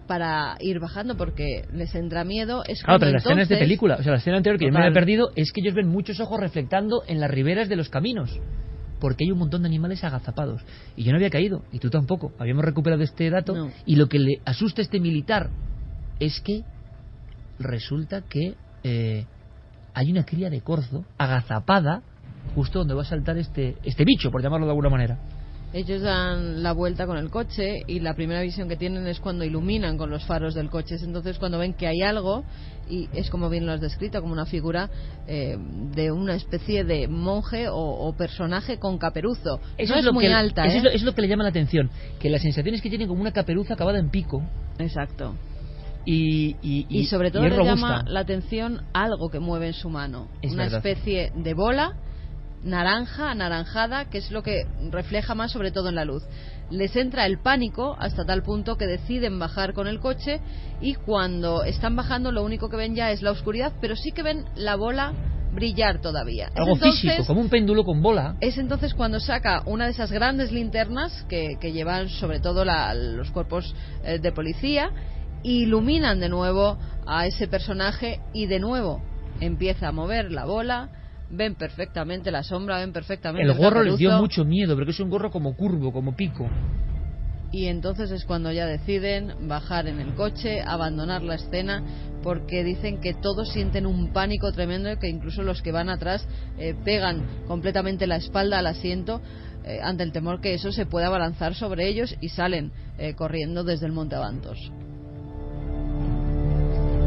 para ir bajando porque les entra miedo. Pero la escena es de película, o sea, la escena anterior que yo me había perdido es que ellos ven muchos ojos reflectando en las riberas de los caminos, porque hay un montón de animales agazapados, y yo no había caído, y tú tampoco, habíamos recuperado este dato, y lo que le asusta a este militar es que resulta que hay una cría de corzo agazapada justo donde va a saltar este bicho, por llamarlo de alguna manera. Ellos dan la vuelta con el coche y la primera visión que tienen es cuando iluminan con los faros del coche. Entonces cuando ven que hay algo, y es como bien lo has descrito, como una figura de una especie de monje o personaje con caperuzo. Eso no es muy alta, eso es lo que le llama la atención, que la sensación es que tiene como una caperuza acabada en pico. Exacto. Y sobre todo y le llama la atención algo que mueve en su mano. Es una verdad. especie de bola anaranjada, que es lo que refleja más sobre todo en la luz. Les entra el pánico hasta tal punto que deciden bajar con el coche, y cuando están bajando lo único que ven ya es la oscuridad, pero sí que ven la bola brillar todavía. Algo físico, como un péndulo con bola. Es entonces cuando saca una de esas grandes linternas que llevan sobre todo los cuerpos de policía, iluminan de nuevo a ese personaje y de nuevo empieza a mover la bola. Ven perfectamente la sombra, ven perfectamente el gorro caperuzo, les dio mucho miedo, porque es un gorro como curvo, como pico. y entonces es cuando ya deciden bajar en el coche, abandonar la escena, porque dicen que todos sienten un pánico tremendo, que incluso los que van atrás pegan completamente la espalda al asiento ante el temor que eso se pueda abalanzar sobre ellos, y salen corriendo desde el Monte Avantos.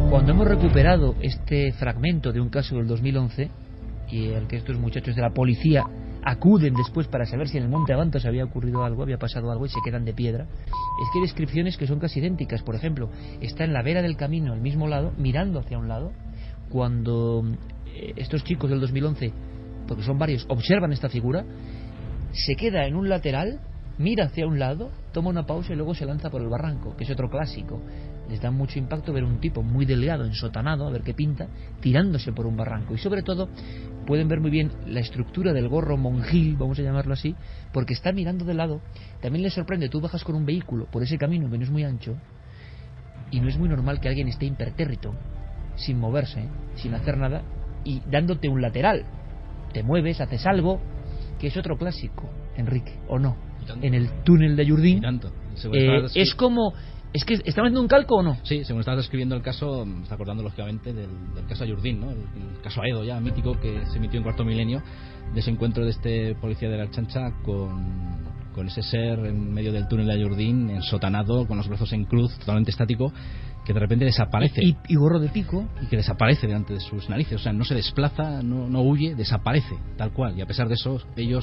Cuando hemos recuperado este fragmento de un caso del 2011 y al que estos muchachos de la policía acuden después para saber si en el Monte Avantos había ocurrido algo, había pasado algo, y se quedan de piedra, es que hay descripciones que son casi idénticas. Por ejemplo, está en la vera del camino, al mismo lado, mirando hacia un lado, cuando estos chicos del 2011, porque son varios, observan esta figura, se queda en un lateral, mira hacia un lado, toma una pausa y luego se lanza por el barranco, que es otro clásico. Les da mucho impacto ver un tipo muy delgado, ensotanado, a ver qué pinta, tirándose por un barranco. Y sobre todo pueden ver muy bien la estructura del gorro monjil, vamos a llamarlo así, porque está mirando de lado. También les sorprende, tú bajas con un vehículo por ese camino que no es muy ancho, y no es muy normal que alguien esté impertérrito, sin moverse, sin hacer nada, y dándote un lateral. Te mueves, haces algo, que es otro clásico, Enrique, ¿o no? En el túnel de Ayurdín. Es como... ¿Es que estamos haciendo un calco o no? Sí, según estabas describiendo el caso, me está acordando lógicamente del caso Ayurdín, ¿no? El caso Aedo, ya mítico, que se emitió en Cuarto Milenio, de ese encuentro de este policía de la Archancha con ese ser en medio del túnel de Ayurdín, ensotanado, con los brazos en cruz, totalmente estático, que de repente desaparece. Y gorro de pico. Y que desaparece delante de sus narices, o sea, no se desplaza, no huye, desaparece, tal cual. Y a pesar de eso,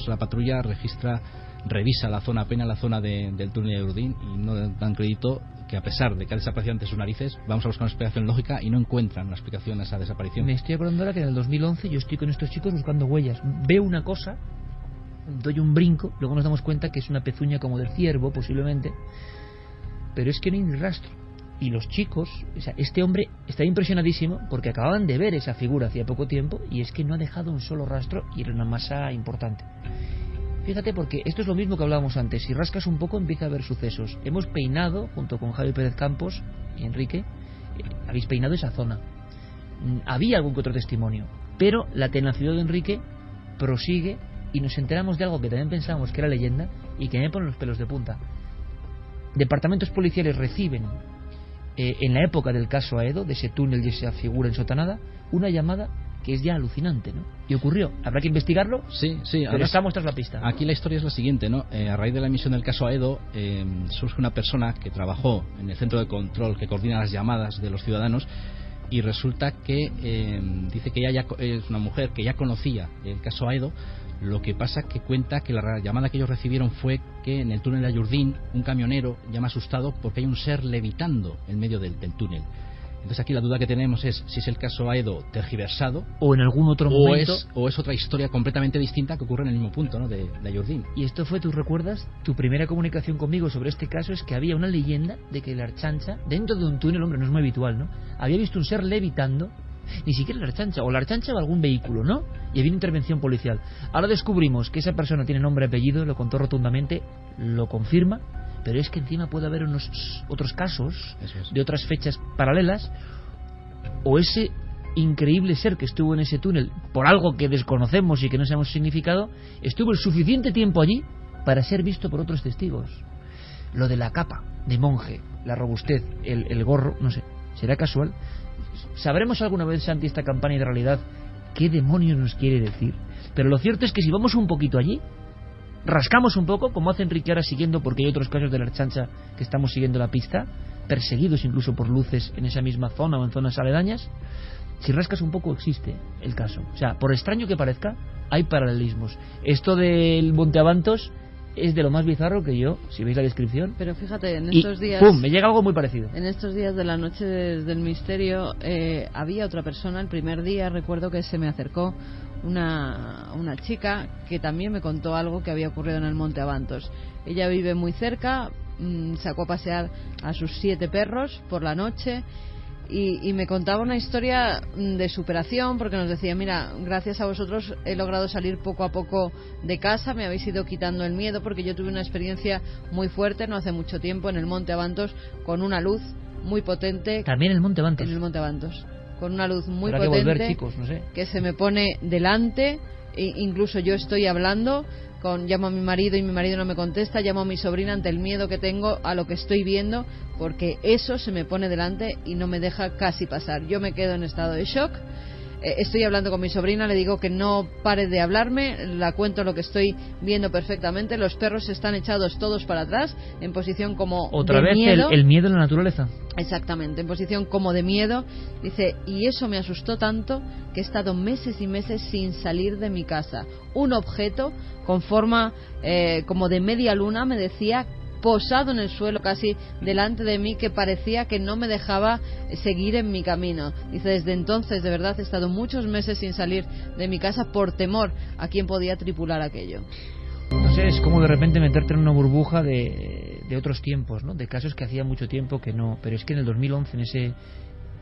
la patrulla revisa la zona, apenas la zona del túnel de Ayurdín, y no dan crédito que a pesar de que ha desaparecido ante sus narices, vamos a buscar una explicación lógica y no encuentran una explicación a esa desaparición. Me estoy acordando ahora que en el 2011 yo estoy con estos chicos buscando huellas. Veo una cosa, doy un brinco, luego nos damos cuenta que es una pezuña como del ciervo, posiblemente, pero es que no hay ni rastro. Y los chicos, o sea, este hombre está impresionadísimo porque acababan de ver esa figura hacía poco tiempo, y es que no ha dejado un solo rastro, y era una masa importante. Fíjate, porque esto es lo mismo que hablábamos antes. Si rascas un poco empieza a haber sucesos. Hemos peinado, junto con Javi Pérez Campos y Enrique, habéis peinado esa zona. Había algún que otro testimonio, pero la tenacidad de Enrique prosigue, y nos enteramos de algo que también pensábamos que era leyenda y que me pone los pelos de punta. Departamentos policiales reciben, en la época del caso Aedo, de ese túnel y esa figura ensotanada, una llamada que es ya alucinante, ¿no? Y ocurrió. ¿Habrá que investigarlo? Sí. Pero estamos tras la pista. Aquí la historia es la siguiente, ¿no? A raíz de la emisión del caso Aedo, surge una persona que trabajó en el centro de control que coordina las llamadas de los ciudadanos, y resulta que dice que ella ya es una mujer que ya conocía el caso Aedo. Lo que pasa que cuenta que la llamada que ellos recibieron fue que en el túnel de Ayurdín un camionero llama asustado porque hay un ser levitando en medio del túnel. Entonces aquí la duda que tenemos es si es el caso Aedo tergiversado, o en algún otro momento, o es otra historia completamente distinta que ocurre en el mismo punto, ¿no? de Ayurdín. Y esto fue, ¿tú recuerdas? Tu primera comunicación conmigo sobre este caso es que había una leyenda de que la Archancha, dentro de un túnel, hombre, no es muy habitual, ¿no? Había visto un ser levitando, ni siquiera la Archancha, o la Archancha o algún vehículo, ¿no? Y había intervención policial. Ahora descubrimos que esa persona tiene nombre y apellido, lo contó rotundamente, lo confirma. Pero es que encima puede haber unos otros casos de otras fechas paralelas, o ese increíble ser que estuvo en ese túnel por algo que desconocemos y que no sabemos significado, estuvo el suficiente tiempo allí para ser visto por otros testigos. Lo de la capa de monje, la robustez, el gorro, no sé, ¿será casual? ¿Sabremos alguna vez, Santi, esta campaña de realidad ¿qué demonios nos quiere decir? Pero lo cierto es que si vamos un poquito allí, rascamos un poco, como hace Enrique ahora siguiendo, porque hay otros casos de la Ertzaintza que estamos siguiendo la pista, perseguidos incluso por luces en esa misma zona o en zonas aledañas. Si rascas un poco existe el caso. O sea, por extraño que parezca, hay paralelismos. Esto del Monte Avantos es de lo más bizarro que yo, si veis la descripción. Pero fíjate, en estos días... ¡Pum! Me llega algo muy parecido. En estos días de la noche del misterio había otra persona. El primer día recuerdo que se me acercó una chica que también me contó algo que había ocurrido en el Monte Avantos. Ella vive muy cerca, sacó a pasear a sus 7 perros por la noche y me contaba una historia de superación, porque nos decía, mira, gracias a vosotros he logrado salir poco a poco de casa, me habéis ido quitando el miedo, porque yo tuve una experiencia muy fuerte no hace mucho tiempo en el Monte Avantos con una luz muy potente. También en el Monte Avantos. En el Monte Avantos, con una luz muy Habrá potente que volver, chicos, no sé, que se me pone delante, e incluso yo estoy hablando llamo a mi marido y mi marido no me contesta, llamo a mi sobrina ante el miedo que tengo a lo que estoy viendo, porque eso se me pone delante y no me deja casi pasar. Yo me quedo en estado de shock. Estoy hablando con mi sobrina, le digo que no pare de hablarme, la cuento lo que estoy viendo perfectamente. Los perros están echados todos para atrás, en posición como otra de vez miedo. El miedo en la naturaleza. Exactamente, en posición como de miedo. Dice, y eso me asustó tanto que he estado meses y meses sin salir de mi casa. Un objeto con forma como de media luna, me decía, posado en el suelo casi delante de mí, que parecía que no me dejaba seguir en mi camino. Dice, desde entonces de verdad he estado muchos meses sin salir de mi casa por temor a quién podía tripular aquello. No sé, es como de repente meterte en una burbuja de otros tiempos, ¿no? De casos que hacía mucho tiempo que no. Pero es que en el 2011,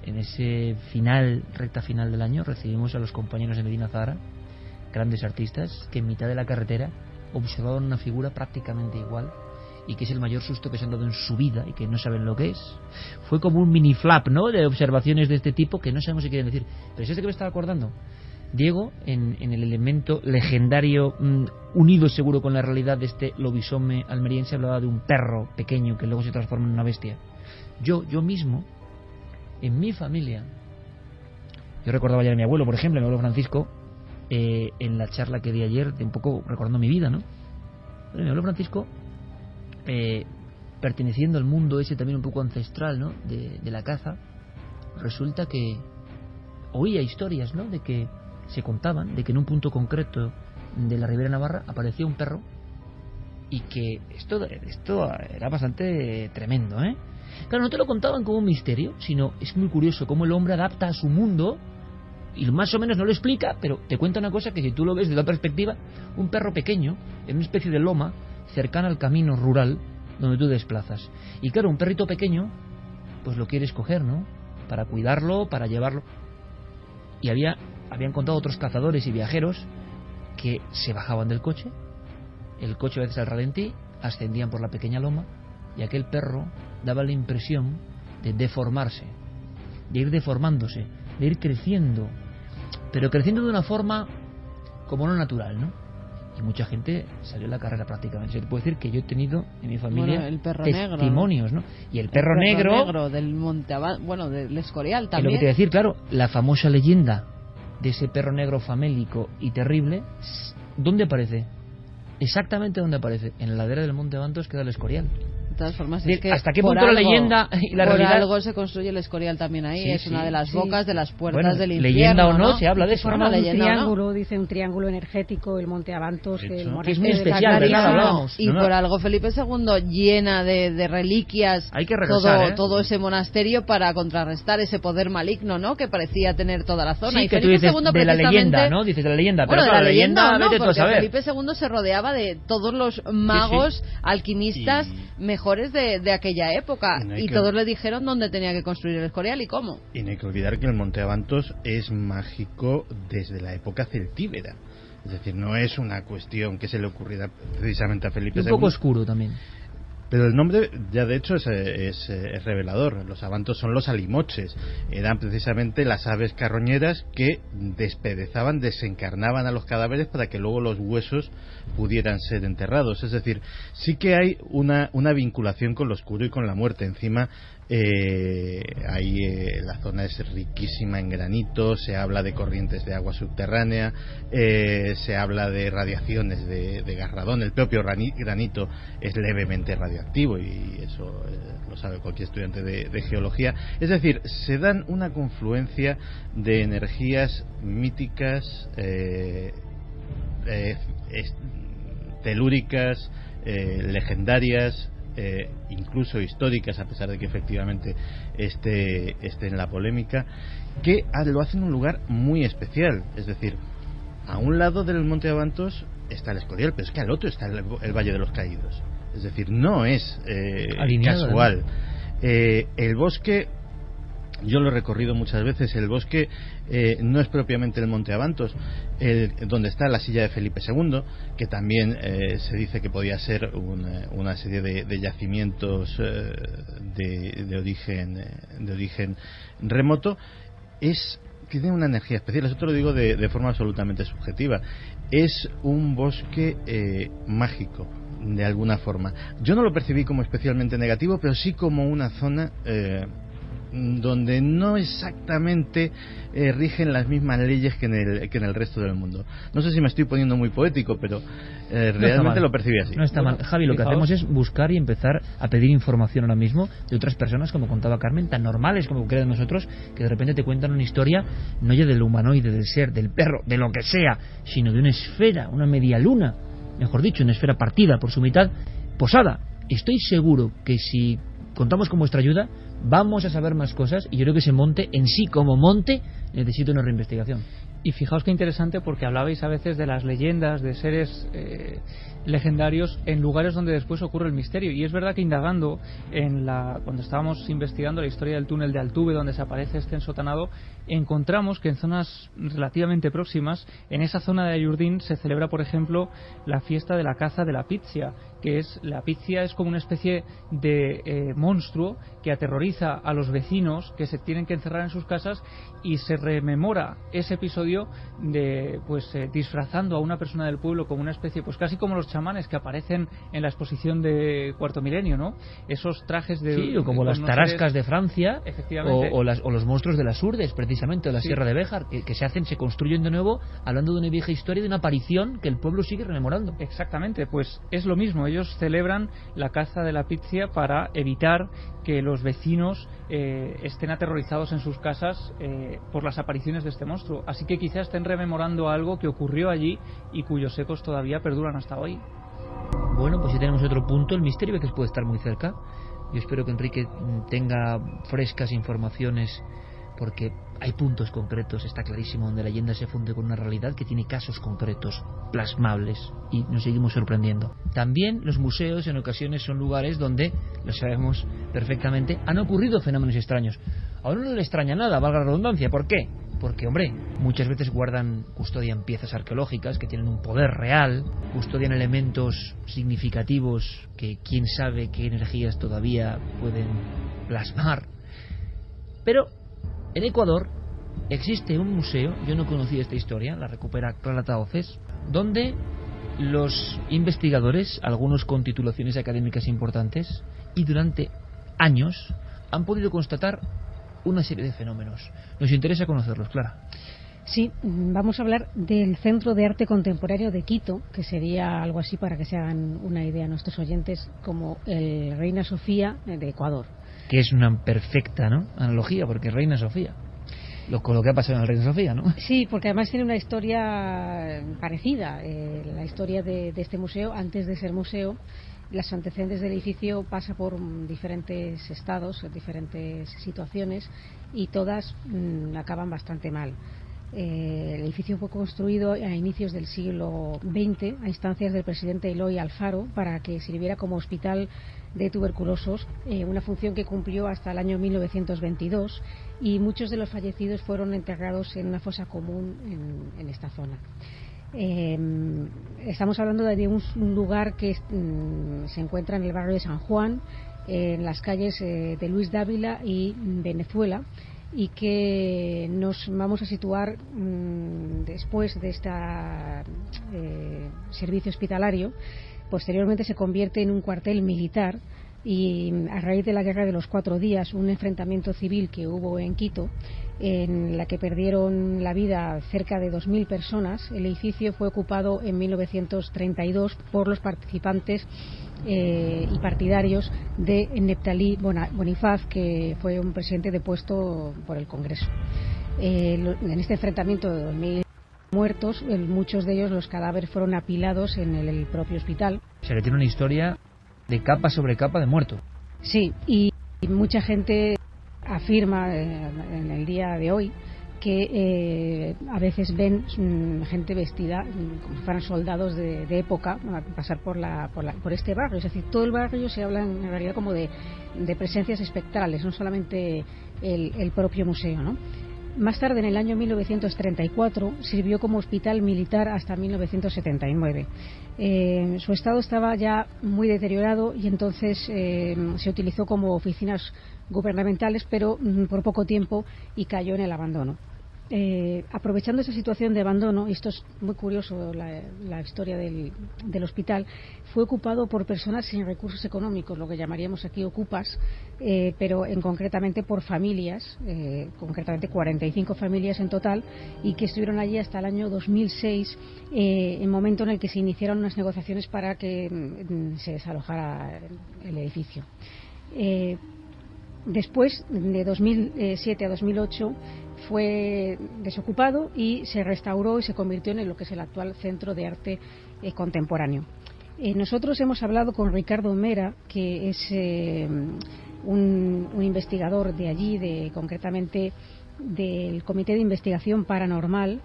en ese final, recta final del año, recibimos a los compañeros de Medina Zahara, grandes artistas, que en mitad de la carretera observaban una figura prácticamente igual, y que es el mayor susto que se han dado en su vida y que no saben lo que es. Fue como un mini flap, ¿no?, de observaciones de este tipo que no sabemos si quieren decir. Pero es este que me estaba acordando. Diego, en el elemento legendario, unido seguro con la realidad de este lobisome almeriense, hablaba de un perro pequeño que luego se transforma en una bestia. Yo mismo, en mi familia, yo recordaba ayer a mi abuelo, por ejemplo, a mi abuelo Francisco, en la charla que di ayer, de un poco recordando mi vida, ¿no? Mi abuelo Francisco, perteneciendo al mundo ese también un poco ancestral, ¿no?, de la caza, resulta que oía historias, ¿no?, de que se contaban de que en un punto concreto de la Ribera Navarra aparecía un perro y que esto era bastante tremendo, ¿eh? Claro, no te lo contaban como un misterio, sino es muy curioso cómo el hombre adapta a su mundo y más o menos no lo explica, pero te cuenta una cosa que si tú lo ves desde la perspectiva, un perro pequeño en una especie de loma cercana al camino rural donde tú desplazas. Y claro, un perrito pequeño pues lo quieres coger, ¿no?, para cuidarlo, para llevarlo. Y habían contado otros cazadores y viajeros que se bajaban del coche, el coche a veces al ralentí, ascendían por la pequeña loma y aquel perro daba la impresión de deformarse, de ir deformándose, de ir creciendo, pero creciendo de una forma como no natural, ¿no? Y mucha gente salió a la carrera prácticamente. Se te puede decir que yo he tenido en mi familia el perro testimonios, negro, ¿no? Y el perro negro del Monte Avantos, del Escorial también. Lo que te voy a decir, claro, la famosa leyenda de ese perro negro famélico y terrible, ¿dónde aparece? Exactamente donde aparece, en la ladera del Monte Avantos, que da el Escorial. De todas formas, es que ¿hasta qué punto la leyenda y la realidad? Por algo se construye el Escorial también ahí, sí, es una de las bocas de las puertas, bueno, del infierno, leyenda o no, se habla de eso. Forma ¿no? un triángulo, dice un triángulo energético, el Monte Avantos, el que es muy especial, ¿verdad? Hablábamos. Y por algo Felipe II llena de reliquias. Hay que regresar, todo ese monasterio para contrarrestar ese poder maligno, ¿no?, que parecía tener toda la zona. Sí, y que Felipe tú dices II, de la leyenda, ¿no? Dices de la leyenda, pero bueno, claro, de la leyenda no, vete tú a porque saber. Felipe II se rodeaba de todos los magos, alquimistas mejores de aquella época, y todos le dijeron dónde tenía que construir el Escorial y cómo. Y no hay que olvidar que el Monte Avantos es mágico desde la época celtíbera. Es decir, no es una cuestión que se le ocurriera precisamente a Felipe II. Un poco oscuro también. Pero el nombre ya de hecho es revelador. Los abantos son los alimoches. Eran precisamente las aves carroñeras que despedezaban, desencarnaban a los cadáveres para que luego los huesos pudieran ser enterrados. Es decir, sí que hay una vinculación con lo oscuro y con la muerte. Encima la zona es riquísima en granito, se habla de corrientes de agua subterránea, se habla de radiaciones de gas radón. El propio granito es levemente radioactivo y eso lo sabe cualquier estudiante de geología. Es decir, se dan una confluencia de energías míticas, telúricas, legendarias, incluso históricas, a pesar de que efectivamente esté en la polémica, que lo hacen un lugar muy especial. Es decir, a un lado del Monte Abantos está el Escorial, pero es que al otro está el Valle de los Caídos. Es decir, no es casual. El bosque, yo lo he recorrido muchas veces. El bosque no es propiamente el Monte Abantos, donde está la silla de Felipe II, que también se dice que podía ser una serie de yacimientos de origen remoto. Tiene una energía especial. Eso te lo digo de forma absolutamente subjetiva. Es un bosque mágico, de alguna forma. Yo no lo percibí como especialmente negativo, pero sí como una zona donde no exactamente rigen las mismas leyes que en el resto del mundo. No sé si me estoy poniendo muy poético, pero realmente lo percibí así. No está mal. Javi, lo que hacemos es buscar y empezar a pedir información ahora mismo de otras personas, como contaba Carmen, tan normales como cualquiera de nosotros, que de repente te cuentan una historia no ya del humanoide, del ser, del perro, de lo que sea, sino de una esfera, una media luna, mejor dicho, una esfera partida por su mitad, posada. Estoy seguro que si contamos con vuestra ayuda vamos a saber más cosas, y yo creo que ese monte en sí como monte necesita una reinvestigación. Y fijaos qué interesante, porque hablabais a veces de las leyendas, de seres legendarios en lugares donde después ocurre el misterio. Y es verdad que indagando cuando estábamos investigando la historia del túnel de Altuve, donde se aparece este ensotanado, encontramos que en zonas relativamente próximas, en esa zona de Ayurdín, se celebra, por ejemplo, la fiesta de la caza de la pizia, la pizia es como una especie de monstruo que aterroriza a los vecinos, que se tienen que encerrar en sus casas, y se rememora ese episodio disfrazando a una persona del pueblo como una especie, pues casi como los chamanes que aparecen en la exposición de Cuarto Milenio, ¿no? Esos trajes o como las tarascas de Francia, efectivamente, o los monstruos de las Urdes, precisamente, o la Sierra de Béjar, que se construyen de nuevo, hablando de una vieja historia, de una aparición que el pueblo sigue rememorando. Exactamente, pues es lo mismo. Ellos celebran la caza de la pizia para evitar que los vecinos estén aterrorizados en sus casas por las apariciones de este monstruo. Así que quizás estén rememorando algo que ocurrió allí y cuyos ecos todavía perduran hasta hoy. Bueno, pues si tenemos otro punto, el misterio que puede estar muy cerca. Yo espero que Enrique tenga frescas informaciones, porque hay puntos concretos, está clarísimo, donde la leyenda se funde con una realidad que tiene casos concretos, plasmables, y nos seguimos sorprendiendo. También los museos en ocasiones son lugares donde, lo sabemos perfectamente, han ocurrido fenómenos extraños. A uno no le extraña nada, valga la redundancia. ¿Por qué? Porque, hombre, muchas veces custodian piezas arqueológicas que tienen un poder real, custodian elementos significativos que quién sabe qué energías todavía pueden plasmar. Pero en Ecuador existe un museo, yo no conocía esta historia, la recupera Clara Tahoces, donde los investigadores, algunos con titulaciones académicas importantes, y durante años han podido constatar una serie de fenómenos. Nos interesa conocerlos, Clara. Sí, vamos a hablar del Centro de Arte Contemporáneo de Quito, que sería algo así, para que se hagan una idea nuestros oyentes, como el Reina Sofía de Ecuador. Que es una perfecta, ¿no?, analogía, porque Reina Sofía, con lo que ha pasado en el Reina Sofía, ¿no? Sí, porque además tiene una historia parecida. La historia de este museo, antes de ser museo, los antecedentes del edificio pasa por diferentes estados, diferentes situaciones, y todas acaban bastante mal. El edificio fue construido a inicios del siglo XX a instancias del presidente Eloy Alfaro para que sirviera como hospital de tuberculosos, una función que cumplió hasta el año 1922, y muchos de los fallecidos fueron enterrados en una fosa común en esta zona. Estamos hablando de un lugar que se encuentra en el barrio de San Juan, en las calles de Luis Dávila y Venezuela, y que nos vamos a situar después de este servicio hospitalario. Posteriormente se convierte en un cuartel militar, y a raíz de la Guerra de los 4 días, un enfrentamiento civil que hubo en Quito, en la que perdieron la vida cerca de 2.000 personas, el edificio fue ocupado en 1932 por los participantes y partidarios de Neptalí Bonifaz, que fue un presidente depuesto por el Congreso. En este enfrentamiento de 2.000 muertos, muchos de ellos, los cadáveres, fueron apilados en el propio hospital. Se le tiene una historia de capa sobre capa de muertos. Sí, y mucha gente afirma en el día de hoy que a veces ven gente vestida como si fueran soldados de época pasar por este barrio. Es decir, todo el barrio se habla en realidad como de presencias espectrales, no solamente el propio museo, ¿no? Más tarde, en el año 1934, sirvió como hospital militar hasta 1979. Su estado estaba ya muy deteriorado y entonces se utilizó como oficinas gubernamentales, pero por poco tiempo, y cayó en el abandono. Aprovechando esa situación de abandono, y esto es muy curioso, la historia del hospital, fue ocupado por personas sin recursos económicos, lo que llamaríamos aquí ocupas, pero concretamente por familias, concretamente 45 familias en total, y que estuvieron allí hasta el año 2006, el momento en el que se iniciaron unas negociaciones para que se desalojara el edificio. Después, de 2007 a 2008, fue desocupado y se restauró y se convirtió en lo que es el actual Centro de Arte Contemporáneo. Nosotros hemos hablado con Ricardo Mera, que es un investigador de allí, concretamente del Comité de Investigación Paranormal,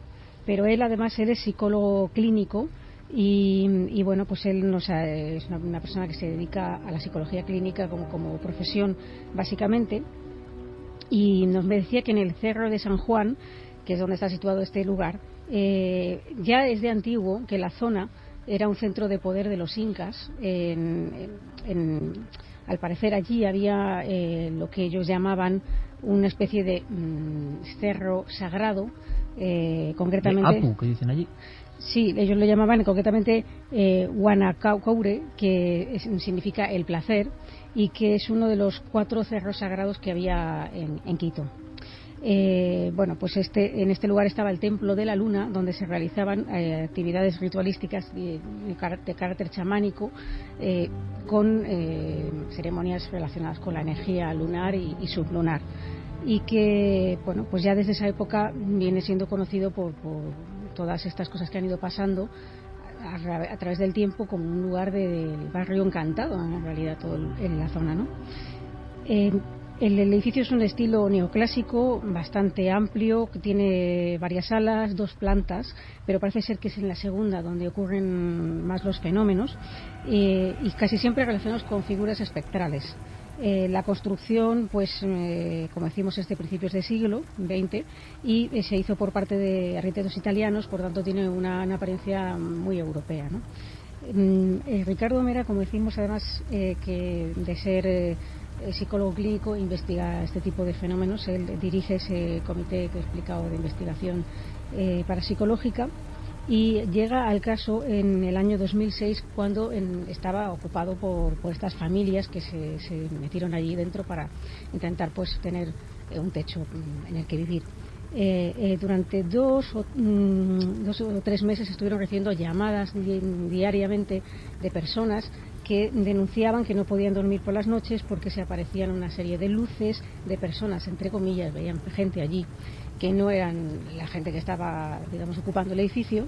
pero él además es psicólogo clínico. Y bueno, pues él es una persona que se dedica a la psicología clínica como profesión, básicamente, y nos decía que en el Cerro de San Juan, que es donde está situado este lugar, ya desde antiguo que la zona era un centro de poder de los incas. Al parecer allí había lo que ellos llamaban una especie de cerro sagrado, concretamente... Apu, que dicen allí. Sí, ellos lo llamaban concretamente Huanacaure, que significa el placer, y que es uno de los 4 cerros sagrados que había en Quito. Bueno, pues en este lugar estaba el Templo de la Luna, donde se realizaban actividades ritualísticas de carácter chamánico, con ceremonias relacionadas con la energía lunar y sublunar, y que, bueno, pues ya desde esa época viene siendo conocido por todas estas cosas que han ido pasando a través del tiempo como un lugar del barrio encantado, en realidad, todo en la zona, ¿no? El edificio es un estilo neoclásico bastante amplio, que tiene varias salas, 2 plantas, pero parece ser que es en la segunda donde ocurren más los fenómenos, y casi siempre relacionados con figuras espectrales. La construcción, pues, como decimos, es de principios del siglo XX y se hizo por parte de arquitectos italianos, por tanto tiene una apariencia muy europea, ¿no? Ricardo Mera, como decimos, además que de ser psicólogo clínico, investiga este tipo de fenómenos. Él dirige ese comité que he explicado de investigación parapsicológica, y llega al caso en el año 2006, cuando estaba ocupado por estas familias que se metieron allí dentro para intentar, pues, tener un techo en el que vivir. Durante 2 o 3 meses estuvieron recibiendo llamadas diariamente de personas que denunciaban que no podían dormir por las noches porque se aparecían una serie de luces de personas, entre comillas, veían gente allí que no eran la gente que estaba, digamos, ocupando el edificio,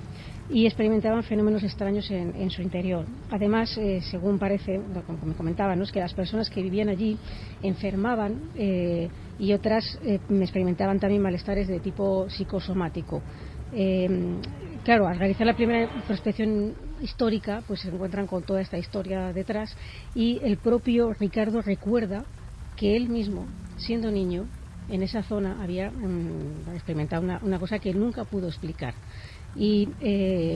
y experimentaban fenómenos extraños en su interior. Además, según parece, como me comentaban, ¿no?, es que las personas que vivían allí enfermaban y otras experimentaban también malestares de tipo psicosomático. Claro, al realizar la primera prospección histórica, pues se encuentran con toda esta historia detrás, y el propio Ricardo recuerda que él mismo, siendo niño, en esa zona había experimentado una cosa que nunca pudo explicar. Y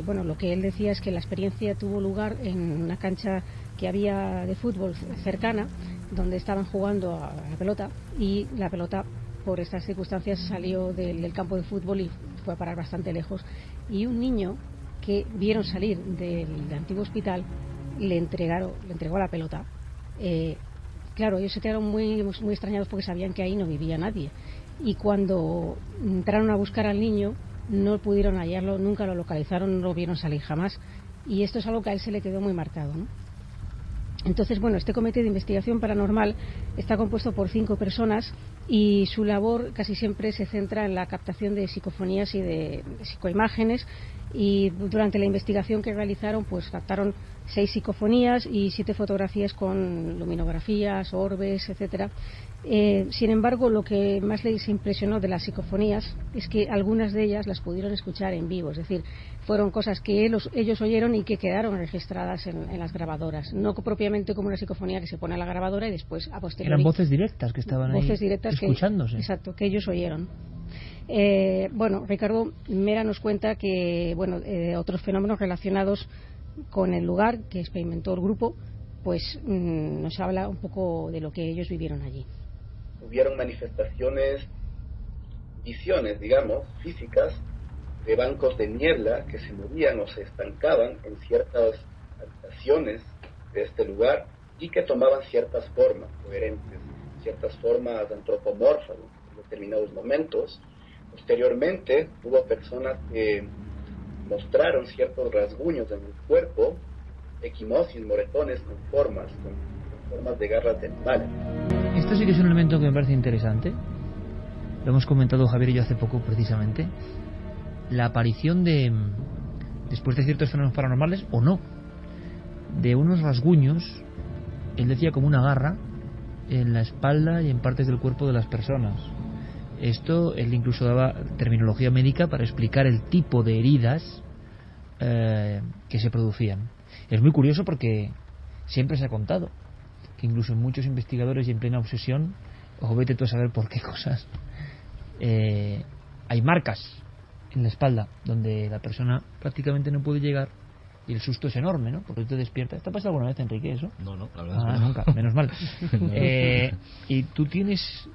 bueno, lo que él decía es que la experiencia tuvo lugar en una cancha que había de fútbol cercana, donde estaban jugando a la pelota, y la pelota por estas circunstancias salió del campo de fútbol y fue a parar bastante lejos, y un niño que vieron salir del antiguo hospital le entregó la pelota. Claro, ellos se quedaron muy extrañados porque sabían que ahí no vivía nadie, y cuando entraron a buscar al niño no pudieron hallarlo, nunca lo localizaron, no lo vieron salir jamás, y esto es algo que a él se le quedó muy marcado, ¿no? Entonces, bueno, este comité de investigación paranormal está compuesto por 5 personas y su labor casi siempre se centra en la captación de psicofonías y de psicoimágenes, y durante la investigación que realizaron pues captaron 6 psicofonías y 7 fotografías con luminografías, orbes, etcétera. Sin embargo, lo que más les impresionó de las psicofonías es que algunas de ellas las pudieron escuchar en vivo, es decir, fueron cosas que ellos oyeron y que quedaron registradas en las grabadoras, no propiamente como una psicofonía que se pone a la grabadora y después a posteriori. Eran voces directas que estaban ahí escuchándose. Exacto, que ellos oyeron. Bueno, Ricardo Mera nos cuenta que otros fenómenos relacionados con el lugar que experimentó el grupo, pues nos habla un poco de lo que ellos vivieron allí. Hubieron manifestaciones, visiones, digamos, físicas, de bancos de niebla que se movían o se estancaban en ciertas habitaciones de este lugar y que tomaban ciertas formas coherentes, ciertas formas antropomorfas en determinados momentos. Posteriormente hubo personas que mostraron ciertos rasguños en el cuerpo, equimosis, moretones con formas de garras de animales. Esto sí que es un elemento que me parece interesante. Lo hemos comentado Javier y yo hace poco precisamente. La aparición de, después de ciertos fenómenos paranormales, o no, de unos rasguños, él decía como una garra, en la espalda y en partes del cuerpo de las personas. Esto, él incluso daba terminología médica para explicar el tipo de heridas que se producían. Es muy curioso porque siempre se ha contado que incluso muchos investigadores y en plena obsesión, o vete tú a saber por qué cosas, hay marcas en la espalda donde la persona prácticamente no puede llegar y el susto es enorme, ¿no? Porque tú te despiertas. ¿Te ha pasado alguna vez, Enrique, eso? No, la verdad es que no. Nunca, menos mal. Y tú tienes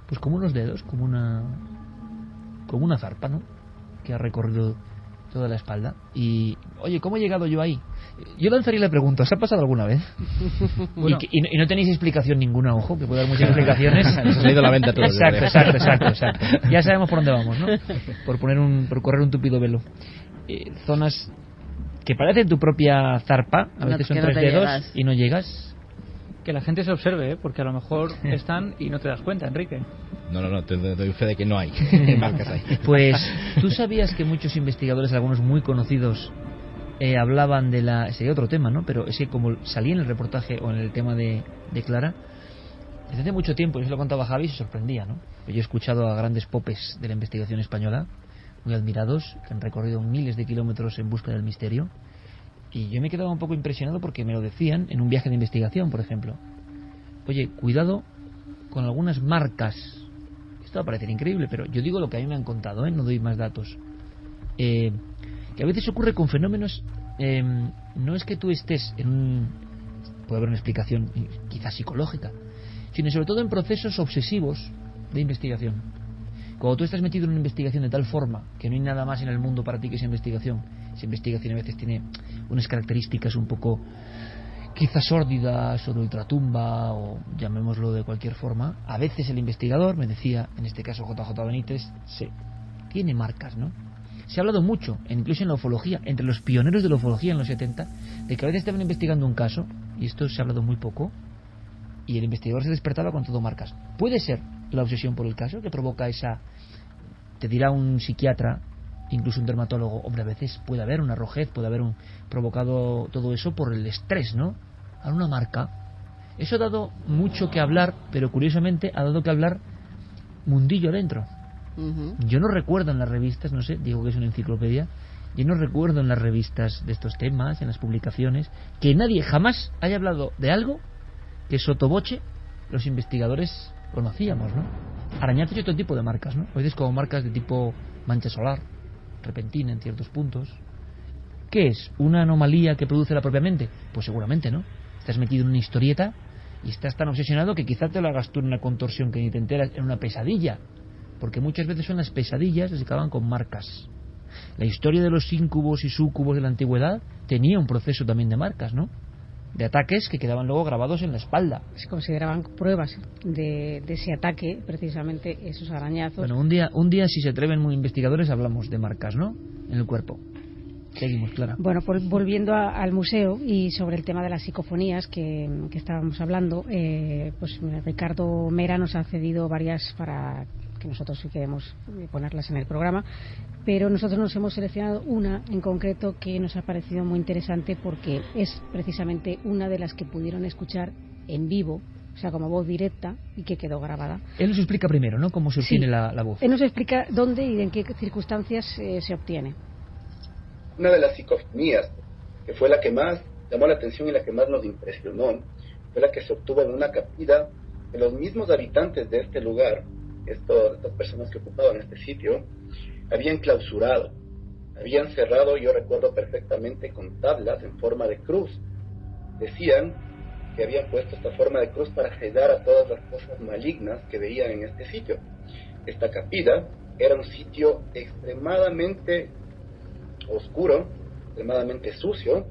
pues como unos dedos, como una zarpa, ¿no? Que ha recorrido toda la espalda. Y, oye, ¿cómo he llegado yo ahí? Yo lanzaría la pregunta, ¿os ha pasado alguna vez? Bueno. Y no tenéis explicación ninguna, ojo, que puede dar muchas explicaciones. Nos ha leído la venta todo. Exacto. Ya sabemos por dónde vamos, ¿no? Por correr un tupido velo. Zonas que parecen tu propia zarpa, a veces son 3 dedos llegas. Y no llegas. Que la gente se observe, porque a lo mejor están y no te das cuenta, Enrique. No, te doy fe de que no hay marcas ahí. Pues, ¿tú sabías que muchos investigadores, algunos muy conocidos, hablaban de sería otro tema, ¿no? Pero es que como salía en el reportaje o en el tema de Clara, desde hace mucho tiempo, yo se lo contaba a Javi y se sorprendía, ¿no? Yo he escuchado a grandes popes de la investigación española, muy admirados, que han recorrido miles de kilómetros en busca del misterio. Y yo me he quedado un poco impresionado porque me lo decían en un viaje de investigación, por ejemplo. Oye, cuidado con algunas marcas. Esto va a parecer increíble, pero yo digo lo que a mí me han contado, no doy más datos. Que a veces ocurre con fenómenos. No es que tú estés puede haber una explicación quizás psicológica, sino sobre todo en procesos obsesivos de investigación. Cuando tú estás metido en una investigación de tal forma que no hay nada más en el mundo para ti que esa investigación a veces tiene unas características un poco quizás sórdidas o de ultratumba o llamémoslo de cualquier forma, a veces el investigador, me decía en este caso JJ Benítez, tiene marcas, ¿no? Se ha hablado mucho, incluso en la ufología, entre los pioneros de la ufología en los 70, de que a veces estaban investigando un caso, y esto se ha hablado muy poco, y el investigador se despertaba con todo marcas. Puede ser la obsesión por el caso que provoca esa, te dirá un psiquiatra, incluso un dermatólogo, hombre, a veces puede haber una rojez, puede haber provocado todo eso por el estrés, ¿no? A una marca. Eso ha dado mucho que hablar, pero curiosamente ha dado que hablar mundillo adentro. Yo no recuerdo en las revistas, no sé, digo que es una enciclopedia, yo no recuerdo en las revistas de estos temas, en las publicaciones, que nadie jamás haya hablado de algo que sotoboche los investigadores conocíamos, ¿no? Arañazos y otro tipo de marcas, ¿no? A veces como marcas de tipo mancha solar, repentina en ciertos puntos. ¿Qué es? ¿Una anomalía que produce la propia mente? Pues seguramente no. Estás metido en una historieta y estás tan obsesionado que quizá te lo hagas tú en una contorsión que ni te enteras, en una pesadilla. Porque muchas veces son las pesadillas las que acaban con marcas. La historia de los íncubos y súcubos de la antigüedad tenía un proceso también de marcas, ¿no? De ataques que quedaban luego grabados en la espalda. Se consideraban pruebas de ese ataque, precisamente esos arañazos. Bueno, un día si se atreven muy investigadores hablamos de marcas, ¿no? En el cuerpo. Seguimos, Clara. Bueno, volviendo al museo y sobre el tema de las psicofonías que estábamos hablando, pues Ricardo Mera nos ha cedido varias para que nosotros sí queremos ponerlas en el programa, pero nosotros nos hemos seleccionado una en concreto que nos ha parecido muy interesante porque es precisamente una de las que pudieron escuchar en vivo, o sea, como voz directa, y que quedó grabada. Él nos explica primero, ¿no?, cómo se obtiene la voz. Él nos explica dónde y en qué circunstancias se obtiene. Una de las psicofonías, que fue la que más llamó la atención y la que más nos impresionó, fue la que se obtuvo en una capilla de los mismos habitantes de este lugar. Estas personas que ocupaban este sitio habían clausurado, habían cerrado, yo recuerdo perfectamente, con tablas en forma de cruz. Decían que habían puesto esta forma de cruz para sellar a todas las cosas malignas que veían en este sitio. Esta capilla era un sitio extremadamente oscuro, extremadamente sucio,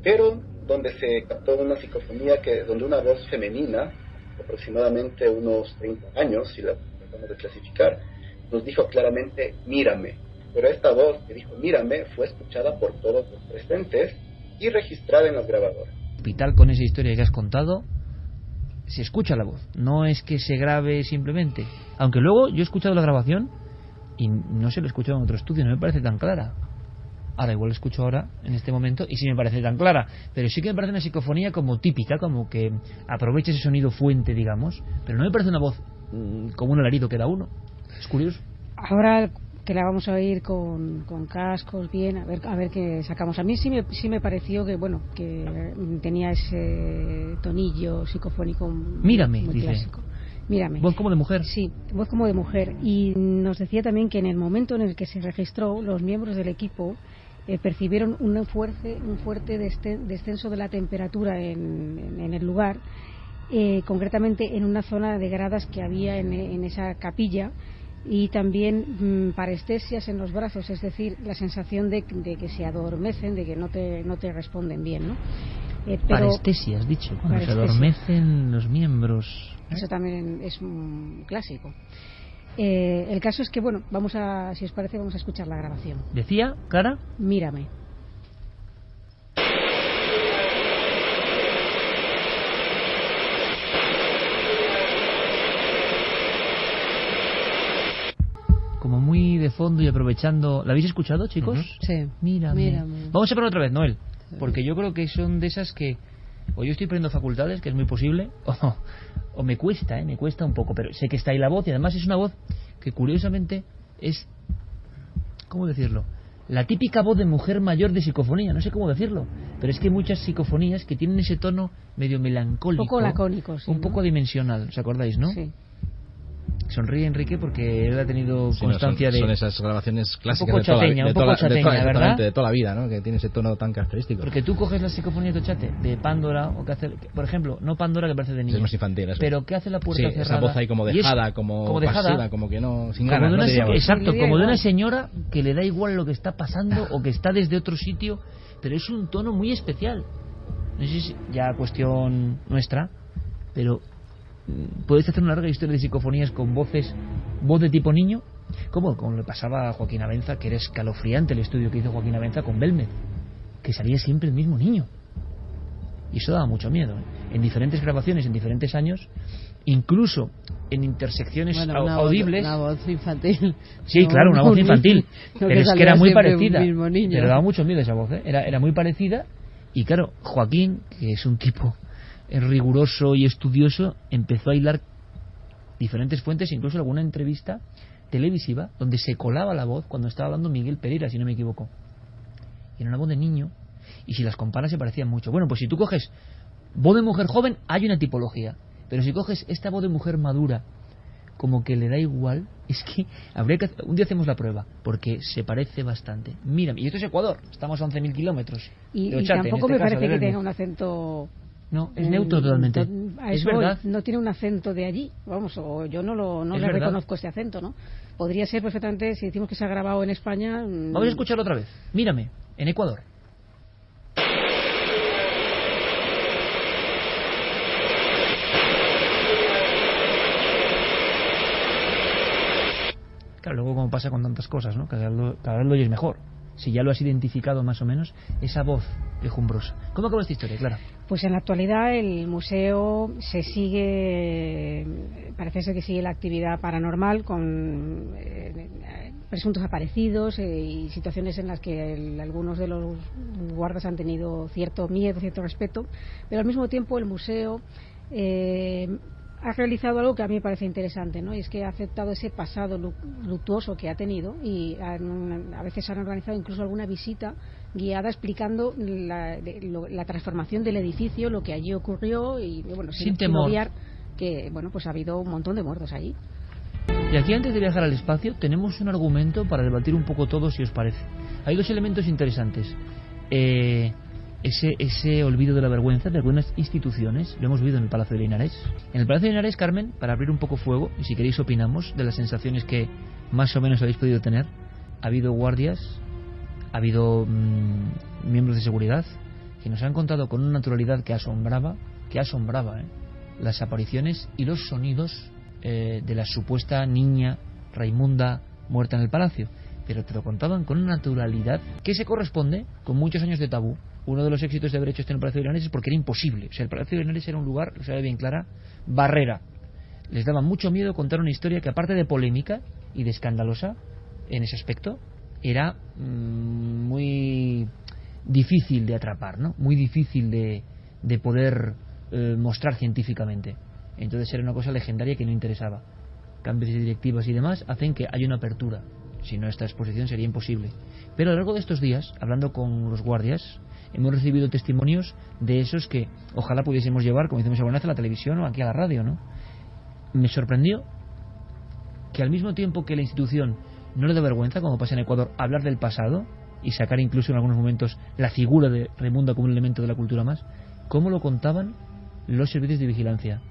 pero donde se captó una psicofonía donde una voz femenina, aproximadamente unos 30 años, si la tratamos de clasificar, nos dijo claramente, mírame. Pero esta voz que dijo, mírame, fue escuchada por todos los presentes y registrada en los grabadores. Hospital, con esa historia que has contado, se escucha la voz, no es que se grabe simplemente. Aunque luego yo he escuchado la grabación y no se lo he escuchado en otro estudio, no me parece tan clara. Ahora igual lo escucho ahora, en este momento, y sí me parece tan clara, pero sí que me parece una psicofonía como típica, como que aprovecha ese sonido fuente, digamos, pero no me parece una voz como un alarido que da uno. Es curioso. Ahora que la vamos a oír con cascos, bien, a ver qué sacamos. A mí sí me pareció que, bueno, que tenía ese tonillo psicofónico Mírame, muy dice. clásico. Mírame. ¿Voz como de mujer? Sí, voz como de mujer. Y nos decía también que en el momento en el que se registró, los miembros del equipo percibieron un fuerte descenso de la temperatura en el lugar, concretamente en una zona de gradas que había en esa capilla, y también parestesias en los brazos, es decir, la sensación de que se adormecen, de que no te responden bien, ¿no? Parestesia, has dicho, cuando se adormecen los miembros. Eso también es un clásico. El caso es que, bueno, si os parece, vamos a escuchar la grabación. ¿Decía, Clara? Mírame. Como muy de fondo y aprovechando. ¿La habéis escuchado, chicos? Sí. Mírame. Vamos a probar otra vez, Noel, porque yo creo que son de esas que o yo estoy perdiendo facultades, que es muy posible, o me cuesta un poco, pero sé que está ahí la voz, y además es una voz que curiosamente es, ¿cómo decirlo?, la típica voz de mujer mayor de psicofonía, no sé cómo decirlo, pero es que hay muchas psicofonías que tienen ese tono medio melancólico, un poco lacónico, sí, un poco dimensional, ¿os acordáis, no? Sí. Sonríe Enrique porque él ha tenido constancia son esas grabaciones clásicas un poco chateña, ¿verdad? De toda la vida, ¿no? Que tiene ese tono tan característico. Porque tú coges la psicofonía de Tochate, de Pandora, o que hace, por ejemplo, no Pandora, que parece de niño, es más infantil, eso. Pero que hace la puerta cerrada, esa voz ahí como dejada, como dejada, pasiva, como que no, sin como ganas, exacto, como de una señora que le da igual lo que está pasando o que está desde otro sitio, pero es un tono muy especial. No sé si ya cuestión nuestra, pero puedes hacer una larga historia de psicofonías con voz de tipo niño, como le pasaba a Joaquín Abenza, que era escalofriante el estudio que hizo Joaquín Abenza con Belmez, que salía siempre el mismo niño, y eso daba mucho miedo, en diferentes grabaciones, en diferentes años, incluso en intersecciones audibles. Una voz infantil. Sí, claro, una voz infantil, pero es que era muy parecida, pero daba mucho miedo esa voz, era muy parecida. Y claro, Joaquín, que es un tipo riguroso y estudioso, empezó a hilar diferentes fuentes, incluso alguna entrevista televisiva donde se colaba la voz cuando estaba hablando Miguel Pereira, si no me equivoco, y era una voz de niño, y si las comparas se parecían mucho. Bueno, pues si tú coges voz de mujer joven, hay una tipología, pero si coges esta voz de mujer madura como que le da igual. Es que habría que un día hacemos la prueba, porque se parece bastante. Mira, y esto es Ecuador, estamos a 11.000 kilómetros. Y tampoco me parece que tenga un acento... No, es neutro totalmente. Es verdad. No tiene un acento de allí, vamos, o yo no le reconozco ese acento, ¿no? Podría ser perfectamente, si decimos que se ha grabado en España... Vamos a escucharlo otra vez. Mírame, en Ecuador. Claro, luego como pasa con tantas cosas, ¿no? Cada vez lo oyes mejor. Si ya lo has identificado más o menos, esa voz quejumbrosa. ¿Cómo acaba esta historia, Clara? Pues en la actualidad el museo parece ser que sigue la actividad paranormal con presuntos aparecidos y situaciones en las que algunos de los guardas han tenido cierto miedo, cierto respeto, pero al mismo tiempo el museo ha realizado algo que a mí me parece interesante, ¿no? Y es que ha aceptado ese pasado luctuoso que ha tenido y a veces han organizado incluso alguna visita guiada explicando la transformación del edificio, lo que allí ocurrió y bueno, sin temor, obviar que bueno, pues ha habido un montón de muertos allí. Y aquí, antes de viajar al espacio, tenemos un argumento para debatir un poco todo, si os parece. Hay dos elementos interesantes. Ese olvido de la vergüenza de algunas instituciones, lo hemos vivido en el Palacio de Linares. En el Palacio de Linares, Carmen, para abrir un poco fuego, y si queréis opinamos de las sensaciones que más o menos habéis podido tener, ha habido guardias, ha habido miembros de seguridad que nos han contado con una naturalidad que asombraba las apariciones y los sonidos de la supuesta niña Raimunda muerta en el palacio, pero te lo contaban con una naturalidad que se corresponde con muchos años de tabú. Uno de los éxitos de haber hecho esto en el Palacio de Linares es porque era imposible. O sea, el Palacio de Linares era un lugar, lo sabe bien Clara, barrera. Les daba mucho miedo contar una historia que, aparte de polémica y de escandalosa en ese aspecto, era muy difícil de atrapar, ¿no? Muy difícil de poder mostrar científicamente. Entonces era una cosa legendaria que no interesaba. Cambios de directivas y demás hacen que haya una apertura. Si no, esta exposición sería imposible. Pero a lo largo de estos días, hablando con los guardias, hemos recibido testimonios de esos que ojalá pudiésemos llevar, como decimos alguna vez, a la televisión o aquí a la radio, ¿no? Me sorprendió que al mismo tiempo que la institución no le da vergüenza, como pasa en Ecuador, hablar del pasado y sacar incluso en algunos momentos la figura de Raimunda como un elemento de la cultura más, cómo lo contaban los servicios de vigilancia.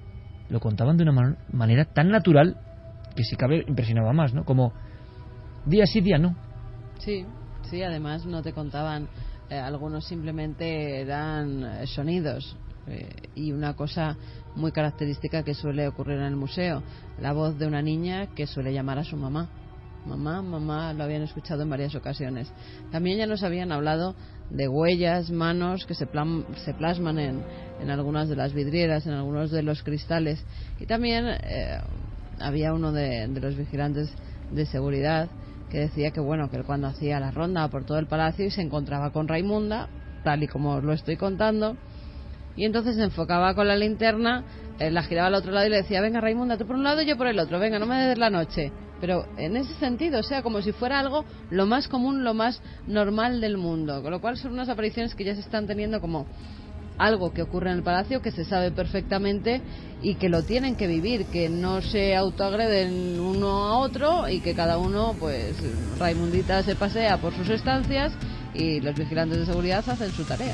Lo contaban de una manera tan natural que, si cabe, impresionaba más, ¿no? Como día sí, día no. Sí, además no te contaban, algunos simplemente dan sonidos y una cosa muy característica que suele ocurrir en el museo, la voz de una niña que suele llamar a su mamá. Mamá, lo habían escuchado en varias ocasiones. También ya nos habían hablado de huellas, manos que se plasman en algunas de las vidrieras, en algunos de los cristales. Y también había uno de los vigilantes de seguridad que decía que bueno, que él cuando hacía la ronda por todo el palacio y se encontraba con Raimunda, tal y como os lo estoy contando, y entonces se enfocaba con la linterna, la giraba al otro lado y le decía: venga Raimunda, tú por un lado y yo por el otro, venga, no me des la noche. Pero en ese sentido, o sea, como si fuera algo lo más común, lo más normal del mundo, con lo cual son unas apariciones que ya se están teniendo como algo que ocurre en el palacio, que se sabe perfectamente y que lo tienen que vivir, que no se autoagreden uno a otro y que cada uno, pues Raimundita se pasea por sus estancias y los vigilantes de seguridad hacen su tarea.